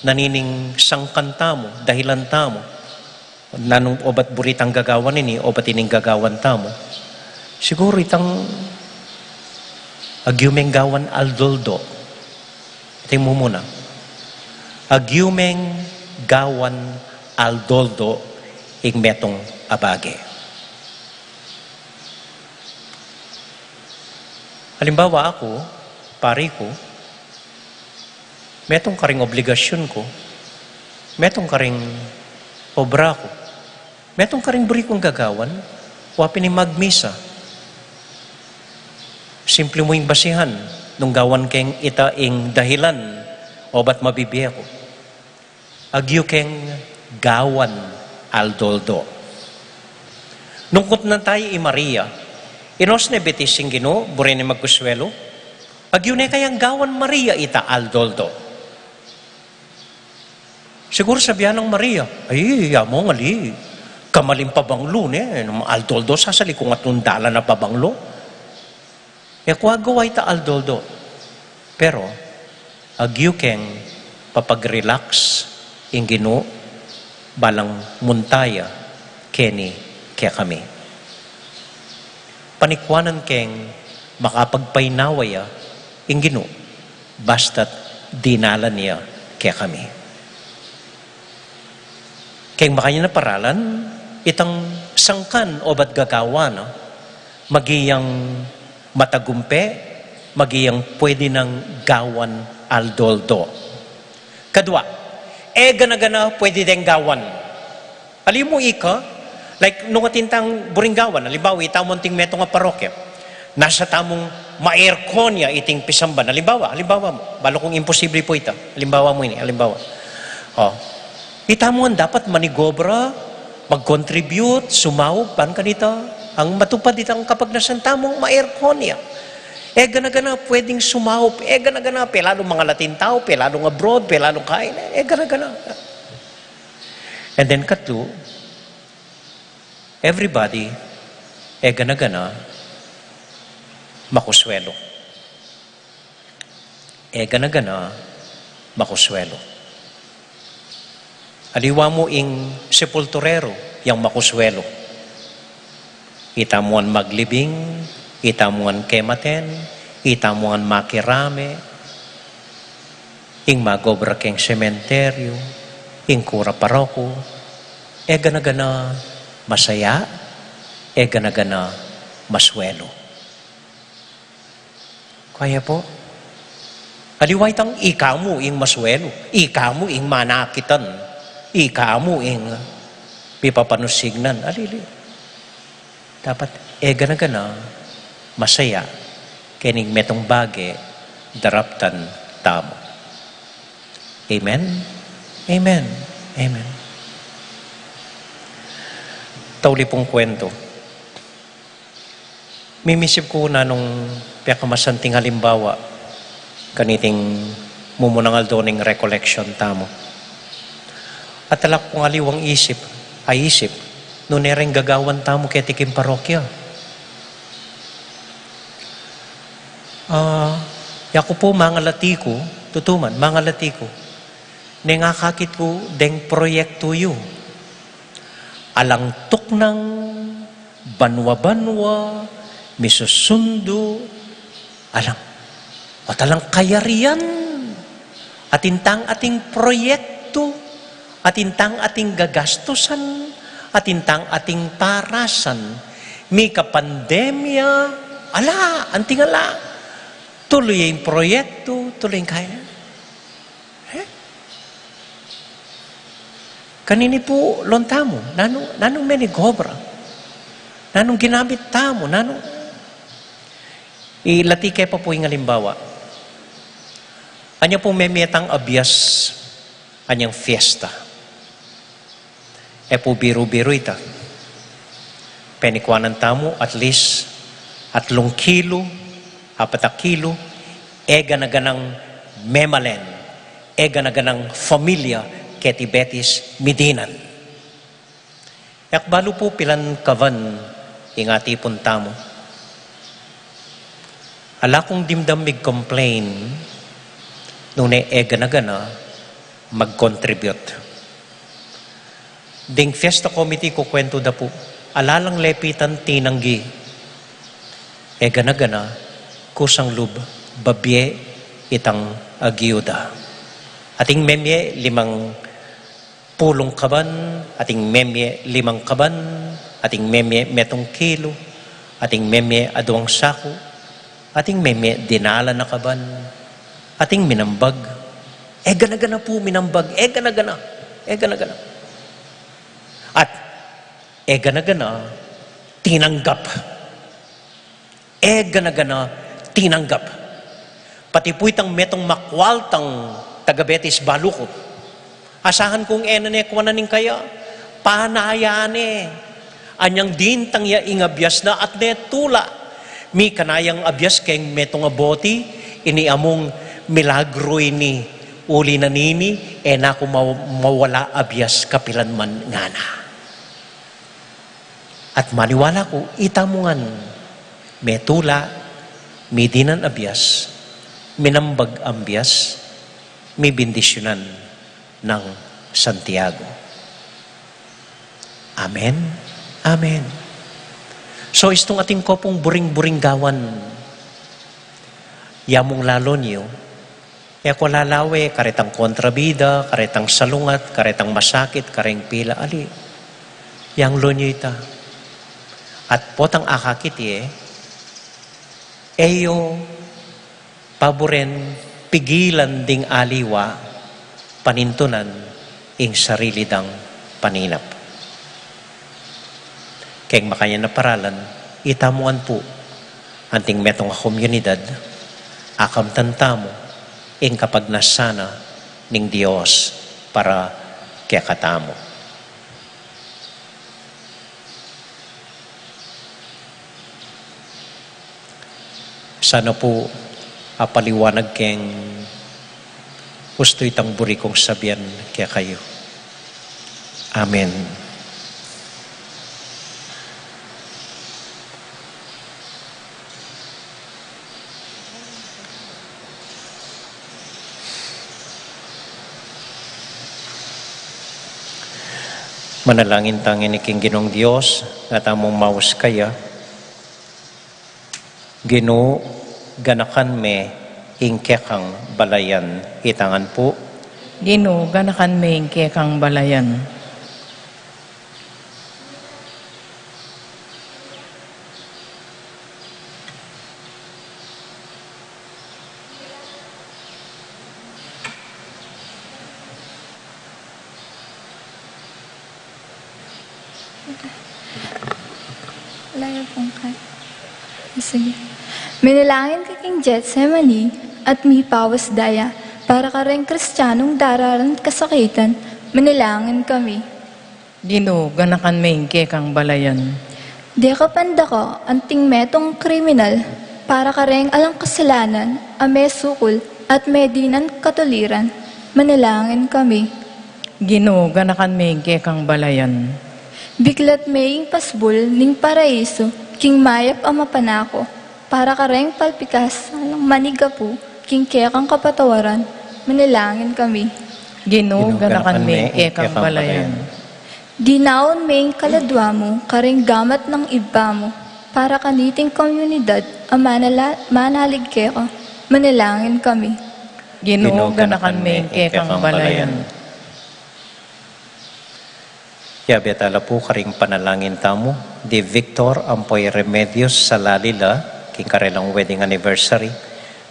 nanining sangkanta mo, dahilan tamo, nanong obat buritang gagawan ini, obat ining gagawan tamo. Siguro itang agyumeng gawan aldoldo. Ito mo muna. Agyumeng gawan aldoldo ing metong abage. Halimbawa ako, pari ko, metong karing obligasyon ko, metong karing obra ko, metong karing buri kong gagawan, wapin ni magmisa. Simple mo yung basihan, nung gawan keng itaing dahilan, o ba't mabibiya ko. agyukeng gawan aldoldo. Nungkot na tayo i Maria, inos ne betis sing Ginoo, burin ni magkuswelo, agyo ne kayang gawan Maria ita aldoldo. Siguro sabihan ng Maria, ay, mo ngali, kamaling pabanglo ne, aldoldo sasali kung atundala na pabanglo. E kuagawa ita aldoldo. Pero, agyukeng papag-relax ing Ginoo, balang muntaya, keni, kaya kami. Panikwanan keng makapagpainawaya ing Ginoo basta't dinala niya kaya kami. Keng makanya na paralan itang sangkan o ba't gagawa no? Magiyang matagumpe, magiyang pwede ng gawan aldoldo. Kadwa, gana-gana pwede deng gawan. Alim mo ika, like, nung atintang buringgawan, halimbawa, itamon ting meto nga parokya, nasa tamong ma-aircon niya iting pisamban. Halimbawa mo, balo kung imposible po ito. Halimbawa mo ini, halimbawa. Itamon dapat manigobra, mag-contribute, sumawag, pan kanita, ang matupad itang kapag nasan tamong ma-aircon niya. Gana-gana pwedeng sumawag, gana-gana, pelalong mga Latin tao, pelalong abroad, pelalong kain, gana-gana. And then katlo, everybody, gana-gana, makuswelo. Gana-gana, makuswelo. Aliwa mo ing sepulturero, yang makuswelo. Itamuan maglibing, itamuan kematen, itamuan makirame, ing magobra keng sementeryo, ing kura paroko, gana-gana, masaya, gana-gana, maswelo. Kaya po, aliway tang ikamu ing maswelo, ikamu ing manakitan, ikamu ing pipapanusignan, alili. Dapat, gana-gana, masaya, kening metong bage, daraptan tamo. Amen? Amen. Amen. Tauli pong kwento. Mimisip ko na nung piyakamasanting halimbawa, kaniting mumunangal doning recollection tamo. At talak kong aliwang isip, noon ereng gagawan tamo ketikim parokya. Yaku po mga latiko, tutuman, mga latiko, nengakakit ko deng proyekto yu. Alang tuknang banwa-banwa, misusundo, at alang kayarian, atintang ating proyekto, atintang ating gagastusan, atintang ating parasan, mi kapandemya, anting tuloy yung proyekto, tuloy yung kaya. Kanini po lontamo, nanong menigobra, nanong ginamit tamo, ilatike pa po yung halimbawa. Anya po memetang abyas, anyang fiesta. Po biro-biro ita. Penikwanan tamo, at least, 3 kilo, 4 kilo, gana-ganang memalen, gana-ganang familia, keti Betis Midinan. Yakbalo po pilan kavan ingati punta mo. Ala kong dimdamig complain nung gana-gana mag-contribute. Ding fiesta committee ko kwento da po. Alalang lepitan tinanggi. Gana-gana kusang lub babye itang agiuda. Ating memye 5 pulong kaban, ating memye 5 kaban, ating memye 7 kilo, ating memye 2 sako, ating memye dinala na kaban, ating minambag. Gana-gana po minambag, gana-gana. At gana-gana tinanggap. Gana-gana tinanggap. Pati po itang metong makwaltang taga-Betis Baluko, Asahan kong enanekwa na ning kaya, panayane. Anyang din tang ya ingabyas na at netula. Mi kanayang abyas keng metong aboti, ini among milagro ini. Uli na nini, na ko mawala abyas kapilan man ngana. At maniwala ko, itamungan, metula, midinan abyas, minambag ambyas, mi bendisyonan ng Santiago. Amen? Amen. So, istong ating kopong buring-buring gawan, yamong lalo niyo, ko lalawe, karetang kontrabida, karetang salungat, karetang masakit, kareng pila, ali. Yang lo niyo ita. At potang akakit eyo, paboren, pigilan ding aliwa, panintunan, ing sarili dang paninap. Kaya makanya na paralan, itamuan po, anting metong komunidad, akam tantamo, ing kapag nasana ning Diyos para kaya katamo. Sana po apaliwanag keng gusto itang buri kong sabihan kaya kayo. Amen. Manalangin tangin ni King Ginong Diyos at among maus kaya. Ginoo, ganakan me ingkekang balayan. Itangan po. Ginoo, ganakan me ingkekang balayan. Layo pong kay. Sige. Minalangin ka king Getsemani at mipawas daya para ka rin kristyanong dararan kasakitan. Manalangin kami. Ginoo, ganakan me ingkekang balayan. Di ka panda ko anting metong kriminal para ka rin alang kasalanan, ame sukul at medinan katuliran. Manalangin kami. Ginoo, ganakan me ingkekang balayan. Biglat maying pasbul ning paraiso, king mayap ama panako, para kareng palpikas, alang maniga po, king kekang kapatawaran, manalangin kami. Ginoo, ganakan me ingkekang balayan. Ginaon maying kaladwa mo, kareng gamat ng iba mo, para kaniting komunidad, manalig keka, manalangin kami. Ginoo, ganakan me ingkekang balayan. Kaya betala po karing panalangin tamo, di Victor Ampoy Remedios sa Lalila, king karelang wedding anniversary,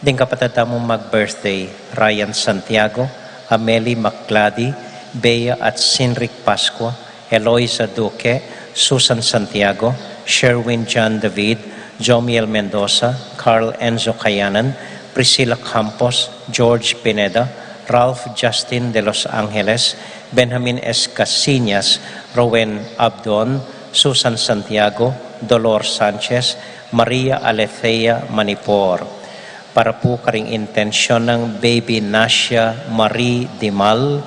din kapatid tamo mag-birthday, Ryan Santiago, Amelie Maclady, Bea at Sinric Pascua, Eloisa Duque, Susan Santiago, Sherwin John David, Jomiel Mendoza, Carl Enzo Cayanan, Priscilla Campos, George Pineda, Ralph Justin de Los Angeles, Benjamin S. Casillas, Rowen Abdon, Susan Santiago, Dolor Sanchez, Maria Alethea Manipor. Para po karing intensyon ng baby Nasya Marie Dimal,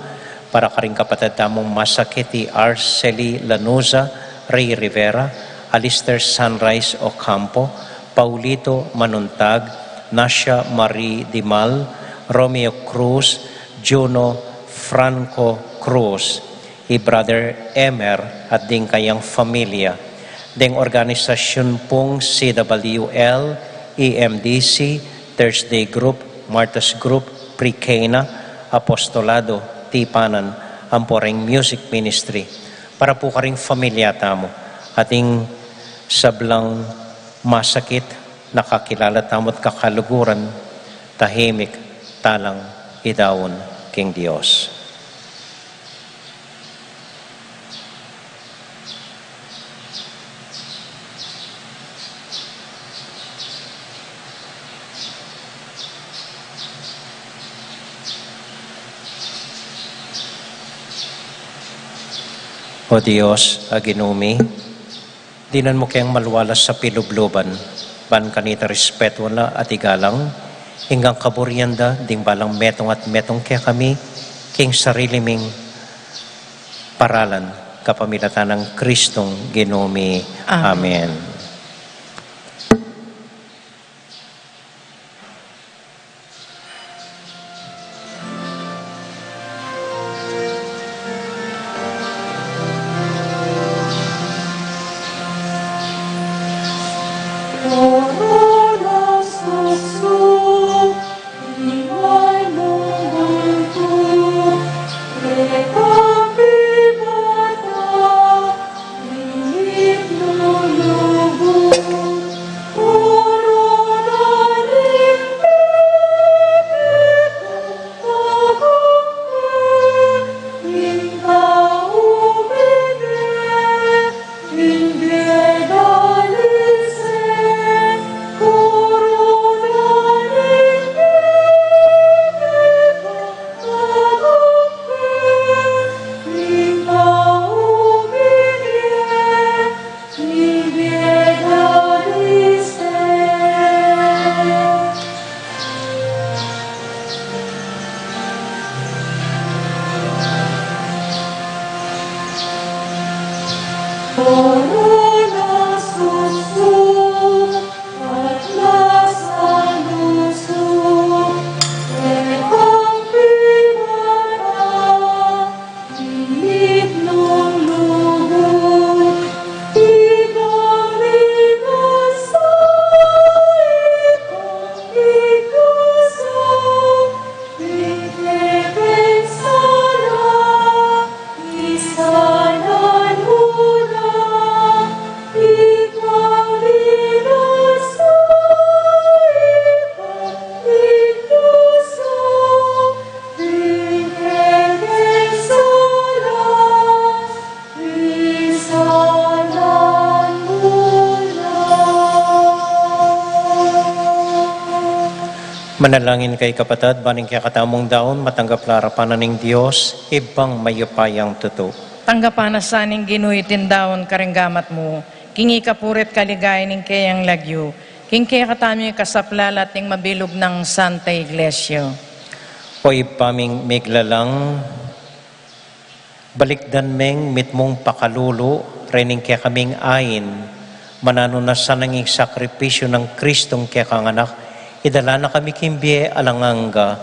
para karing kapatid tamong Masakiti Arceli Lanuza, Ray Rivera, Alistair Sunrise Ocampo, Paulito Manuntag, Nasya Marie Dimal, Romeo Cruz, Juno Franco Cruz, Brother Emer at ding kayang familia, ding organisasyon pong CWL, EMDC, Thursday Group, Martha's Group, Pre-Cana, Apostolado, Tipanan, Amporeng Music Ministry, para po karing familia tamo, ating sablang masakit, nakakilala tamot kakaluguran, tahimik, talang, idawon, King Diyos. O Diyos, aginumi, dinan mo kayang malwalas sa pilubloban, ban kanita respeto na at igalang, hinggang kaburyanda, ding balang metong at metong kaya kami, king sarili ming paralan, kapamilatan ng Kristong ginumi. Amen. Manalangin kay kapatid, baning kaya katamong daon, matanggap larapanan ng Diyos, ibang mayupayang tuto. Tanggapan na saning ginuitin daon karenggamat mo, kingi kapurit kaligay ning kayang lagyo, king kaya katami kasaplalat ning mabilog ng Santa Iglesia. O ipaming miglalang, balikdan meng mitmong pakalulo, rening kaya kaming ayin, mananunasan ng sakripisyo ng Kristong kaya kanganak, idala na kami kimbie alanganga,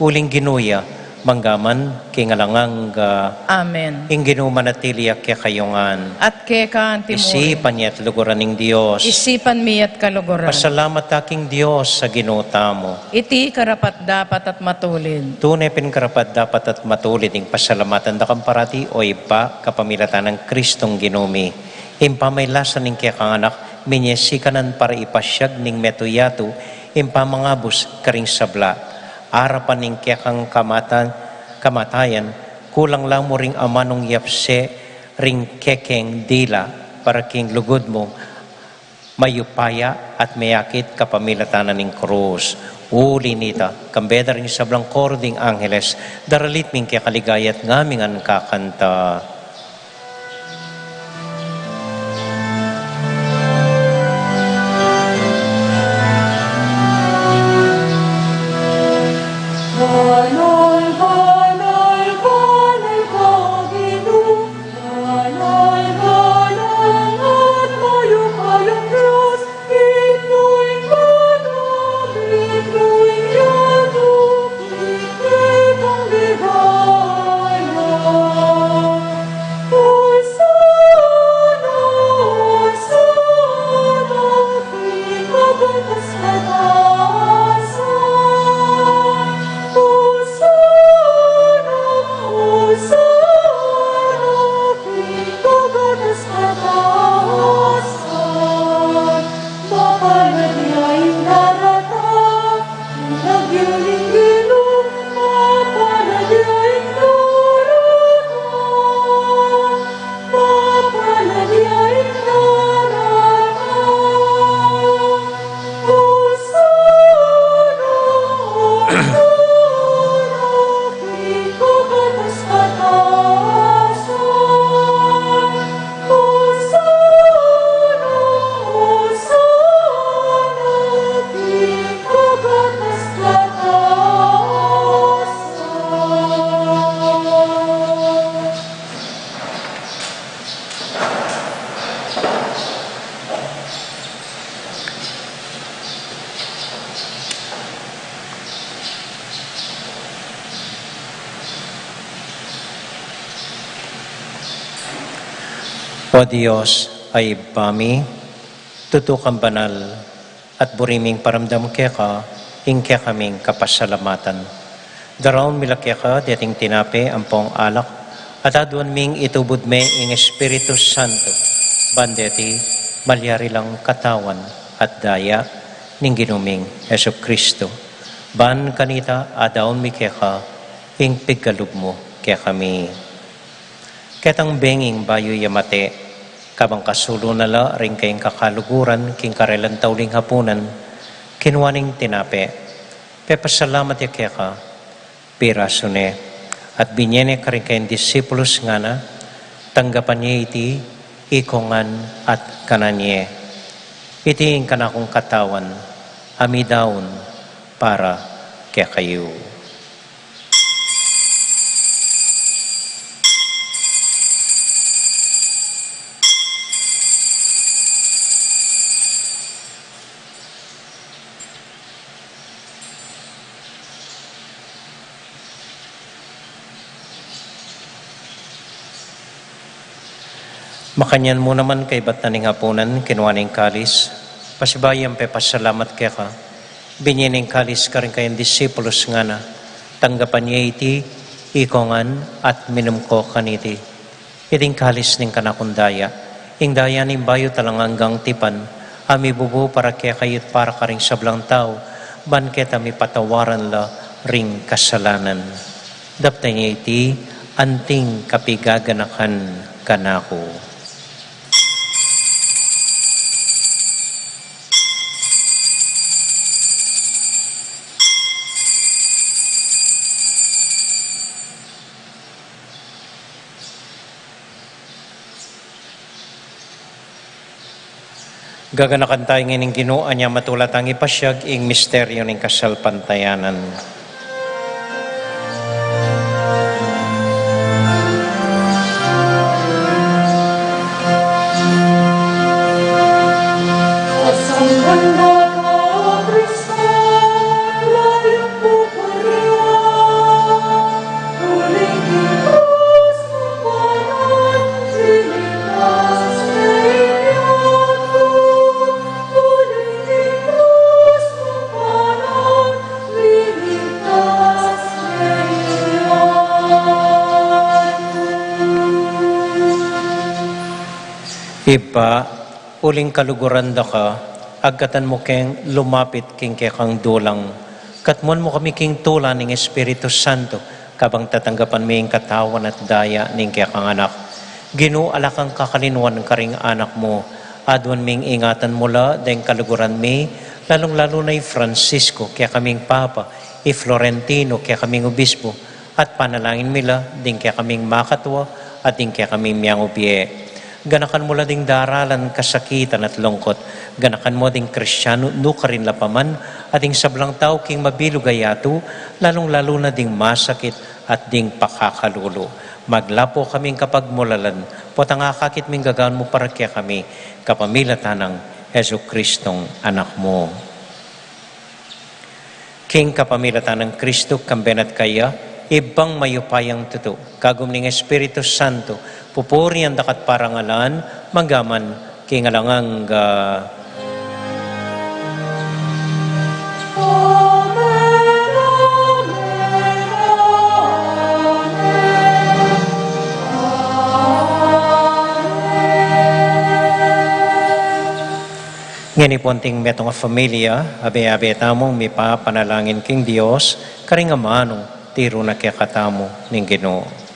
uling ginuya, manggaman kingalanganga. Amen. Ing ginumanatiliak kaya kayongan. At kaya ka antimuri. Isipan niya at luguran ng Diyos. Isipan mi at kaluguran. Pasalamat aking Diyos sa ginuta mo. Iti karapat dapat at matulid. Tunay karapat dapat at matulid ing pasalamatan da kang parati o iba kapamilatan ng Kristong ginumi. Impamaylasan ning kaya kanganak, minyesikanan para ipasyag ning metuyatu, impamangabos karing sabla, arapan ning kekang kamatayan, kulang lang mo ring amanong yapse, ring kekeng dila, para king lugod mo, mayupaya at mayakit kapamilatanan ning krus. Uli nita, kambeda ring sablang koro ding angeles, daralit ming kekaligayat ngaming ang kakanta. O Diyos ay bami, tutukang banal, at buriming paramdam keka, ingke kaming kapasalamatan. Daraon milakeka, dating tinape, ampong alak, at aduan ming itubod me ing Espiritu Santo, bandeti, malyari lang katawan at daya, ning ginuming Yesu Kristo. Ban kanita, adaon mi keka, ing pigkalub mo kaya kami. Ketang benging bayo yamate, kabang kasulo nala ring kayong kakaluguran, king karelan tauling hapunan, kinwaning tinape. Pepasalamat ya kaya ka, pirasone, at binyene ka rin kayong disipulos nga na, tanggapan niya iti, ikongan at kananye. Iti yung kanakong katawan, amidaon para kaya kayo. Makanyan mo naman kay ba't naning hapunan, kinuwaning kalis, pasibayang pepasalamat kaya ka, binyaning kalis ka rin kayong disipulos nga na, tanggapan niya iti, ikongan at minum ko kaniti. Iting kalis ning kanakundaya, ing daya ning bayo talang hanggang tipan, ami bubu para kaya kayot para ka ring sablang tao, ban kita mi patawaran la ring kasalanan. Dapta niya iti, anting kapigaganakan kanako. Gaganakan tayo ngayon Ginoo anya matulat ang ipasyag ing misteryo ng kasalpantayanan. Ipa, uling kaluguran da ka, agkatan mo keng lumapit king kang dulang. Katmon mo kami king tula ng Espiritu Santo, kabang tatanggapan mo yung katawan at daya ng kang anak. Ginoo alakang kakalinuan ka ring anak mo, adwan ming ingatan mula dahil kaluguran mi, lalong-lalo na Francisco, kaya kaming Papa, Florentino, kaya kaming Obispo, at panalangin mila, din kaya kaming makatwa, at din kaya kaming miyang ubye. Ganakan mo la ding daralan, kasakitan at lungkot. Ganakan mo ding Kristyano, no ka rin lapaman, at ding sablang tao king mabilugayato, lalong-lalo na ding masakit at ding pakakalulo. Maglapo kaming kapag mulalan, potangakakit ming gagaan mo para kaya kami, kapamilatan ng Yesu Kristong anak mo. King kapamilatan ng Kristo, kambenat kaya, ibang mayupayang tuto, kagum ning Espiritu Santo, pupuri ang dakat parangalan, manggaman, kingalangang ngani ponting metong familia, abe-abe tamong mi pa panalangin king Dios, karing amanong tiro na kaya katamo ning Ginoo.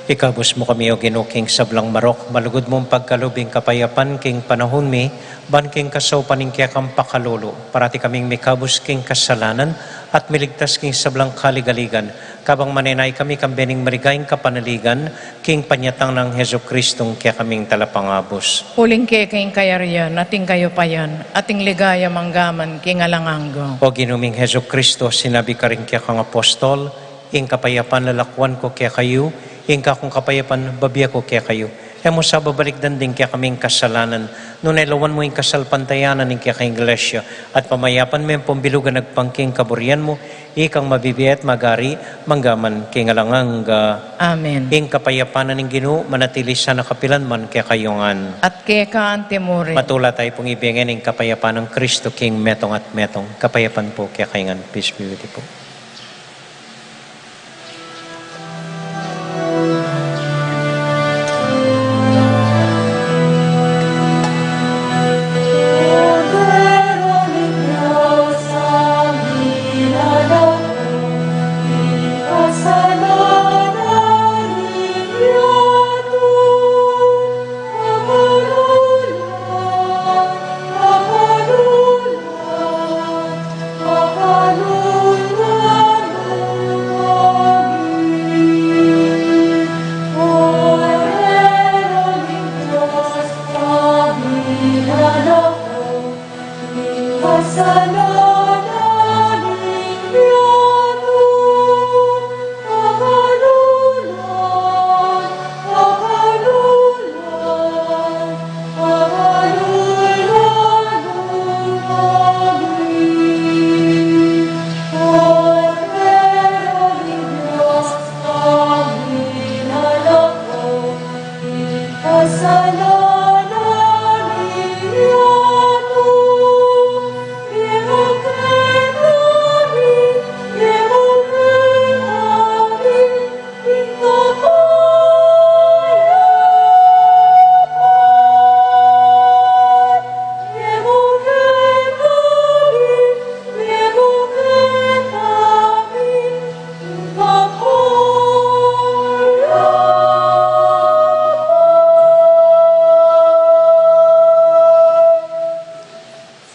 Ikabus mo kami o ginuking sablang marok, malugod mong pagkalubing kapayapan king panahon mi, ban king kasaw paning kaya kang pakalolo, parati kaming mikabus king kasalanan, at miligtas king sablang kaligaligan, kabang manenay kami kambening marigaing kapanaligan, king panyatang ng Heso Kristong kaya kaming talapangabos. Uling king kayariyan, ating kayo payan, ating ligaya manggaman, king alanganggo. O ginuming Heso Kristo, sinabi ka rin kaya kang apostol, ing kapayapan lalakwan ko kaya kayo, ing kakong kapayapan babiya ko kaya kayo. Emo sa babalikdan din kaya kaming kasalanan, nung nailawan mo ing kasalpantayanan ing kaya kang iglesia, at pamayapan mo yung pambilugan nagpangking kaburian mo, ikang mabibiyat magari, manggaman king alanganga. Amen. Ing kapayapanan ng Ginoo, manatili sa nakapilan man kaya kayongan. At kaya ka antimuri. Matula tayo pong ibigin ng kapayapan ng Kristo King metong at metong. Kapayapan po kaya kayangan. Peace be with you po.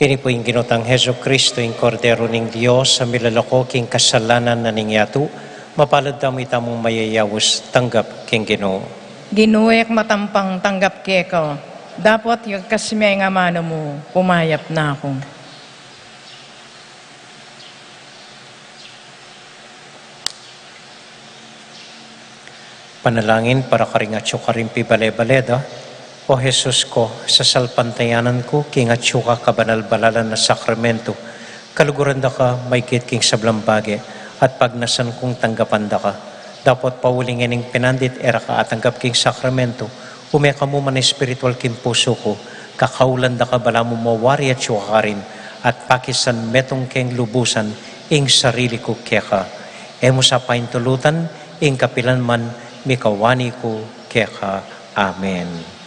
Kini po yung ginutang Heso Kristo, yung kordero ng Diyos, sa milalako king kasalanan na ningyatu, mapalad tamo itamong mayayawos, tanggap king Ginoo. Ginuek matampang tanggap keko. Dapat yung kasimay nga mano mo, pumayap na ako. Panalangin para karingatyo karimpi bale-baleda, O Jesus ko, sa salpantayanan ko, king at ka kabanal-balalan na sakramento, kaluguran da ka, may kit king sablambage, at pagnasan kong tanggapan da ka. Dapat paulingin ng pinandit, era ka at tanggap king sakramento, umeka mo man espiritual king puso ko, kakaulan da ka bala mo mawari at ka rin, at pakisan metong king lubusan, ing sarili ko keka. Emo sa paintulutan, ing kapilan man, mikawani ko keka. Amen.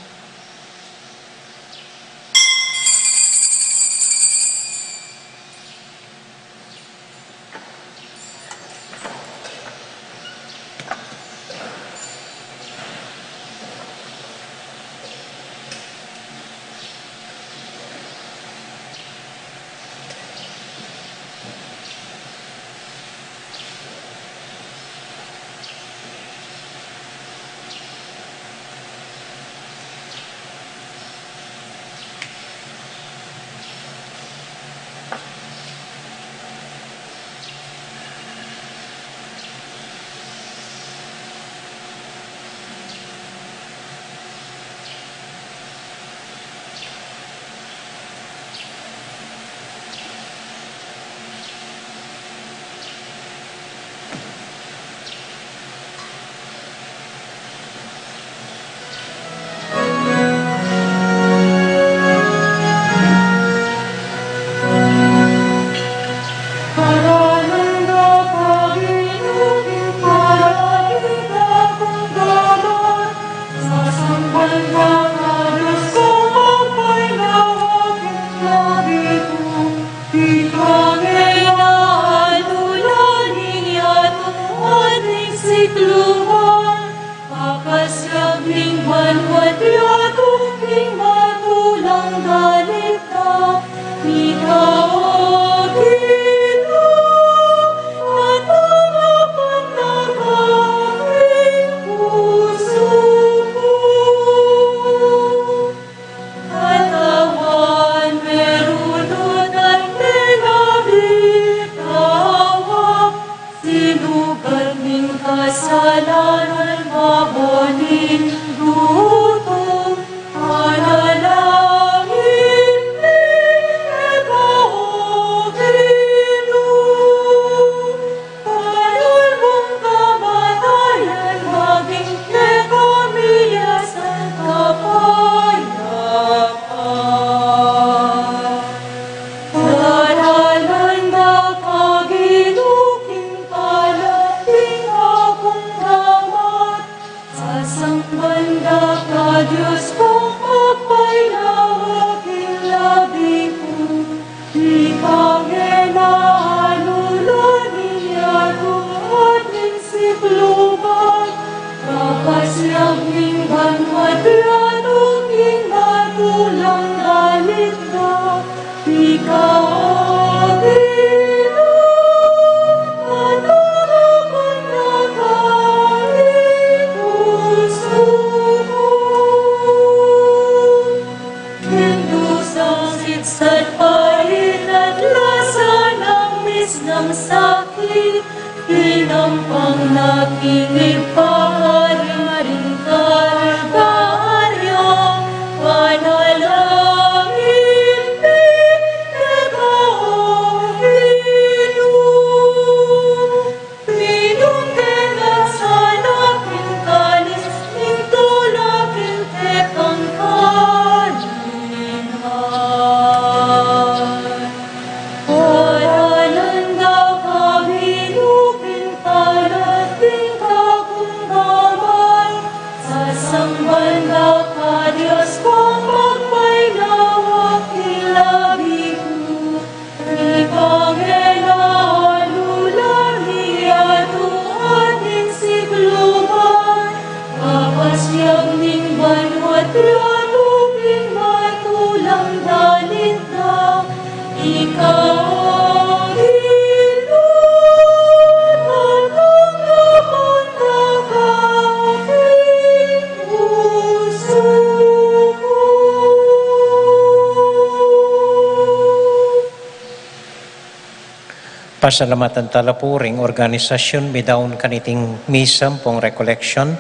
Pasalamatan talapuring organisasyon bidaon kaniting misam pong recollection.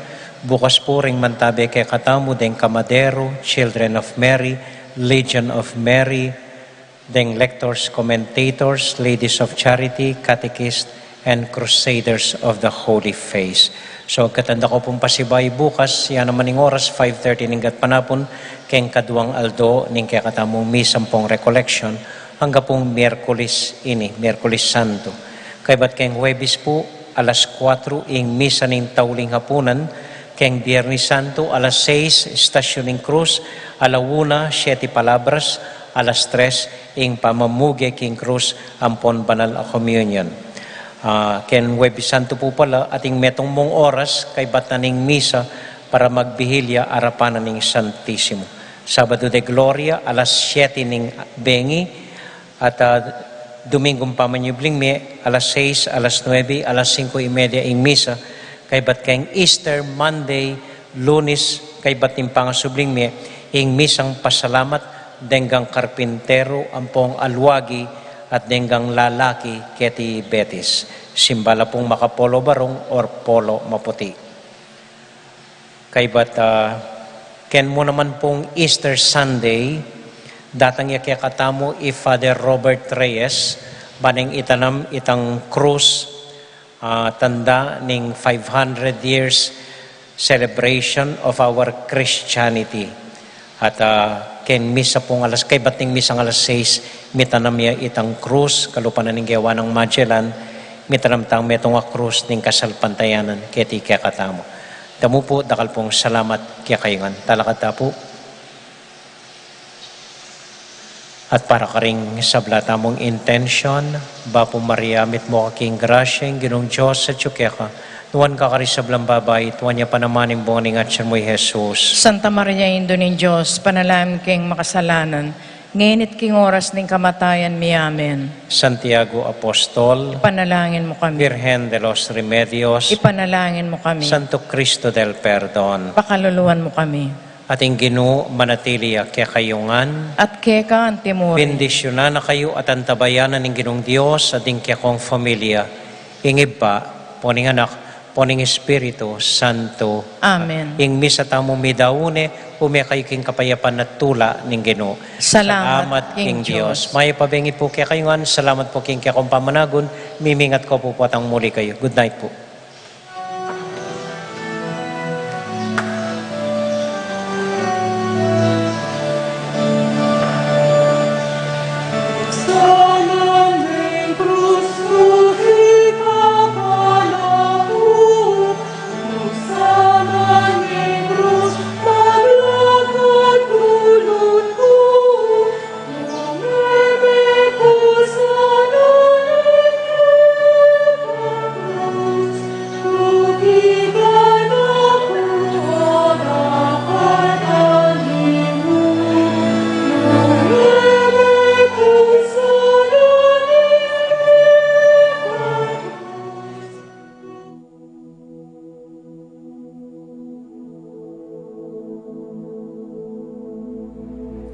Bukas po ring mantabi kay katamu deng Kamadero, Children of Mary, Legion of Mary, deng lectors, commentators, Ladies of Charity, Catechists, and Crusaders of the Holy Face. So katanda ko pong pasibay bukas, yan naman ng oras, 5:30 ninggat panapon, keng kaduang aldo, ning kay katamong misam pong recollection, hanggang pong Miyerkules Santo. Kay ba't keng Huwebes po, alas 4, ing misa ning tauling hapunan, keng Biyernes Santo, alas 6, Stasyon ning Cruz, alauna, 7 palabras, alas 3, ing pamamuge king Cruz, ampon banal a communion. Ken Huwebes Santo po pala, ating metong mong oras, kay ba't na ning misa, para magbihilya arapan ning Santissimo. Sabado de Gloria, alas 7 ning Bengi, at Domingong Pamanyubling me, alas 6, alas 9, alas 5:30 ing misa, kay bat kayong Easter, Monday, Lunes, kay bat ng pangasubling me, ing misang pasalamat, denggang karpintero, ampong alwagi, at denggang lalaki, keti betis. Simbala pong makapolo barong or polo maputi. Kay bat, ken mo naman pong Easter Sunday, datang yakya katamo Father Robert Reyes, baneng itanam itang krus, tanda ning 500 years celebration of our Christianity. At ken misa pong alas, kay bating misang alas 6, mitanam ya itang krus, kalupanan ng gawa ng Magellan, mitanam tang metong krus ning kasalpantayanan, keti kaya katamo. Damo po, dakal pong salamat kaya kayungan. Talakata po. At para ka rin sablata mong intention, Bapo Maria, mit mo kaking grasyeng, ginong Diyos sa tsukeka, tuwan ka kari sablang babay, tuwan niya panamaning bonning at siya mo'y Jesus. Santa Maria, Indo ni Diyos, panalam keng makasalanan, ngenit king oras ning kamatayan mi amen. Santiago Apostol, Ipanalangin mo kami. Virgen de los Remedios, Ipanalangin mo kami. Santo Cristo del Perdon, Pakaluluan mo kami. ating Ginoo manatili kaya kayungan, At keka ang timuri. bendisyonan na kayo at antabayanan ng Ginoong Diyos at ng kong familia. Ingib pa, poning anak, poning Espiritu Santo. Amen. Ing misa tamo midaune, kayo king kapayapan na tula ng Ginoo. Salamat, king King Diyos. May pabengi po kaya kayungan. Salamat po king kaya kong pamanagon. Mimingat ko po patang muli kayo. Good night po.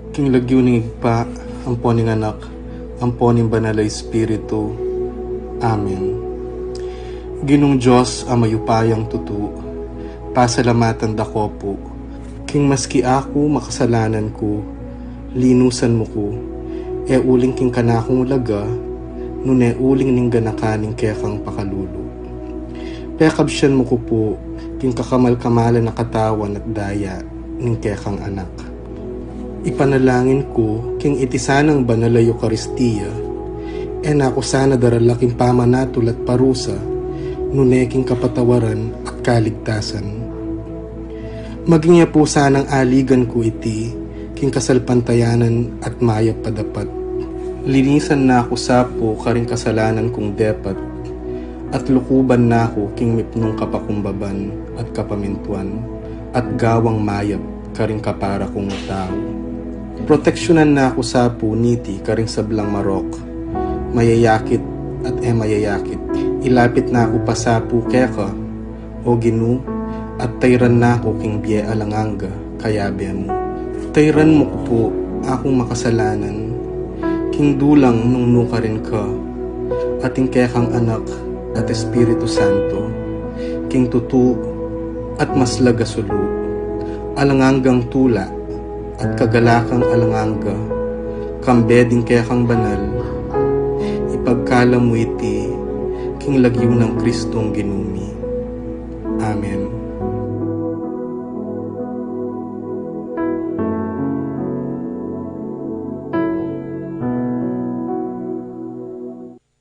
King lagyo ning igpa, ampo ning anak, ampo ning banal na Espiritu. Amen. Ginong Diyos ang mayupayang tutu, pasalamatan dako po. King maski ako makasalanan ko, linusan mo ko, uling king kanakong ulaga, nune uling ning ganakaning kekang pakalulu. Pekabsyan mo ko po, king kakamal-kamalan na katawan at daya ning kekang anak. Ipanalangin ko, king itisanang banal na Eucharistia, nako sana daralaking pamanatol at parusa, nuneking kapatawaran at kaligtasan. Maging po sanang aligan ko iti, king kasalpantayanan at mayap padapat. Linisan na ako sapo karing kasalanan kong depat, at lukuban na ako king mipnong kapakumbaban at kapamintuan, at gawang mayap karing kapara kong tao. Proteksyonan na ako sa puniti karing sablang marok, mayayakit at mayayakit. Ilapit na ako pa sa keka, o Ginu, at tayran na ako king biye alanganga, kayabe mo. Tayran mo ko po akong makasalanan, king dulang nung nuka rin ka, ating kekang anak at Espiritu Santo, king tutu at maslaga sulu, alangangang tula, at kagalakang alanganga, kambeding kekang banal, ipagkala mo iti, king lagyo ng Kristong ginumi. Amen.